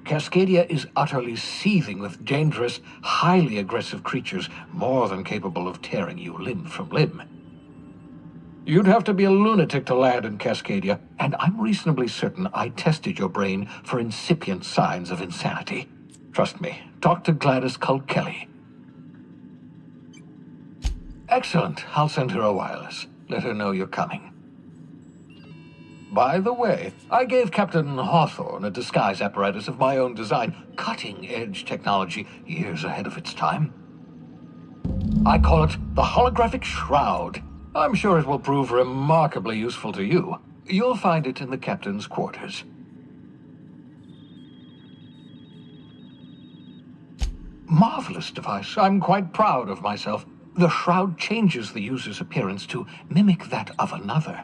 Cascadia is utterly seething with dangerous, highly aggressive creatures more than capable of tearing you limb from limb. You'd have to be a lunatic to land in Cascadia, and I'm reasonably certain I tested your brain for incipient signs of insanity. Trust me, talk to Gladys Culkelly. Excellent. I'll send her a wireless. Let her know you're coming. By the way, I gave Captain Hawthorne a disguise apparatus of my own design, cutting-edge technology years ahead of its time. I call it the Holographic Shroud. I'm sure it will prove remarkably useful to you. You'll find it in the captain's quarters. Marvelous device. I'm quite proud of myself. The shroud changes the user's appearance to mimic that of another.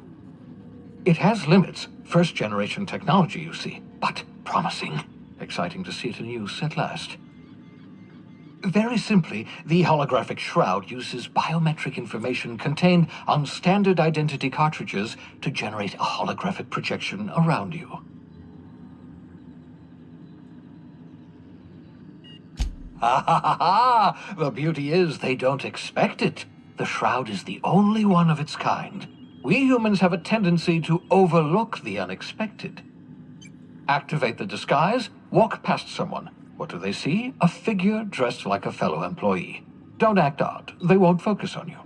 It has limits, first-generation technology, you see, but promising. Exciting to see it in use at last. Very simply, the holographic shroud uses biometric information contained on standard identity cartridges to generate a holographic projection around you. Ha ha ha ha! The beauty is they don't expect it. The shroud is the only one of its kind. We humans have a tendency to overlook the unexpected. Activate the disguise, walk past someone. What do they see? A figure dressed like a fellow employee. Don't act odd. They won't focus on you.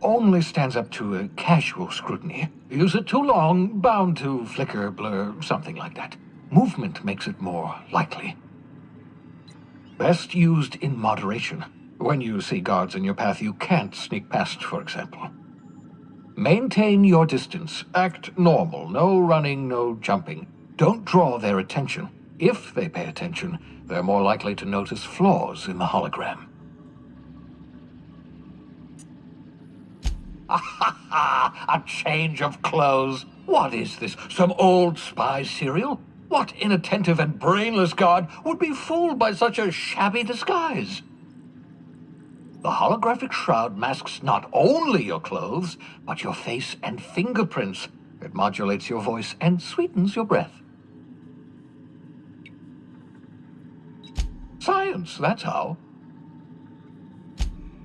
Only stands up to a casual scrutiny. Use it too long, bound to flicker, blur, something like that. Movement makes it more likely. Best used in moderation. When you see guards in your path you can't sneak past, for example. Maintain your distance. Act normal. No running, no jumping. Don't draw their attention. If they pay attention, they're more likely to notice flaws in the hologram. A change of clothes. What is this? Some old spy serial? What inattentive and brainless guard would be fooled by such a shabby disguise? The holographic shroud masks not only your clothes, but your face and fingerprints. It modulates your voice and sweetens your breath. Science, that's how.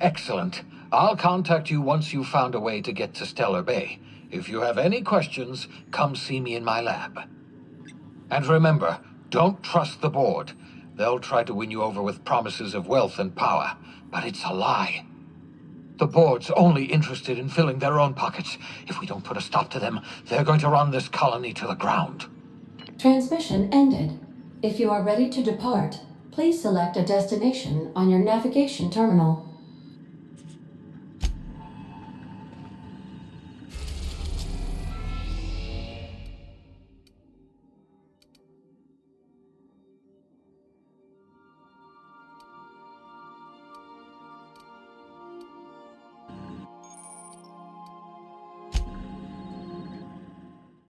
Excellent. I'll contact you once you've found a way to get to Stellar Bay. If you have any questions, come see me in my lab. And remember, don't trust the board. They'll try to win you over with promises of wealth and power, but it's a lie. The board's only interested in filling their own pockets. If we don't put a stop to them, they're going to run this colony to the ground.
Transmission ended. If you are ready to depart, please select a destination on your navigation terminal.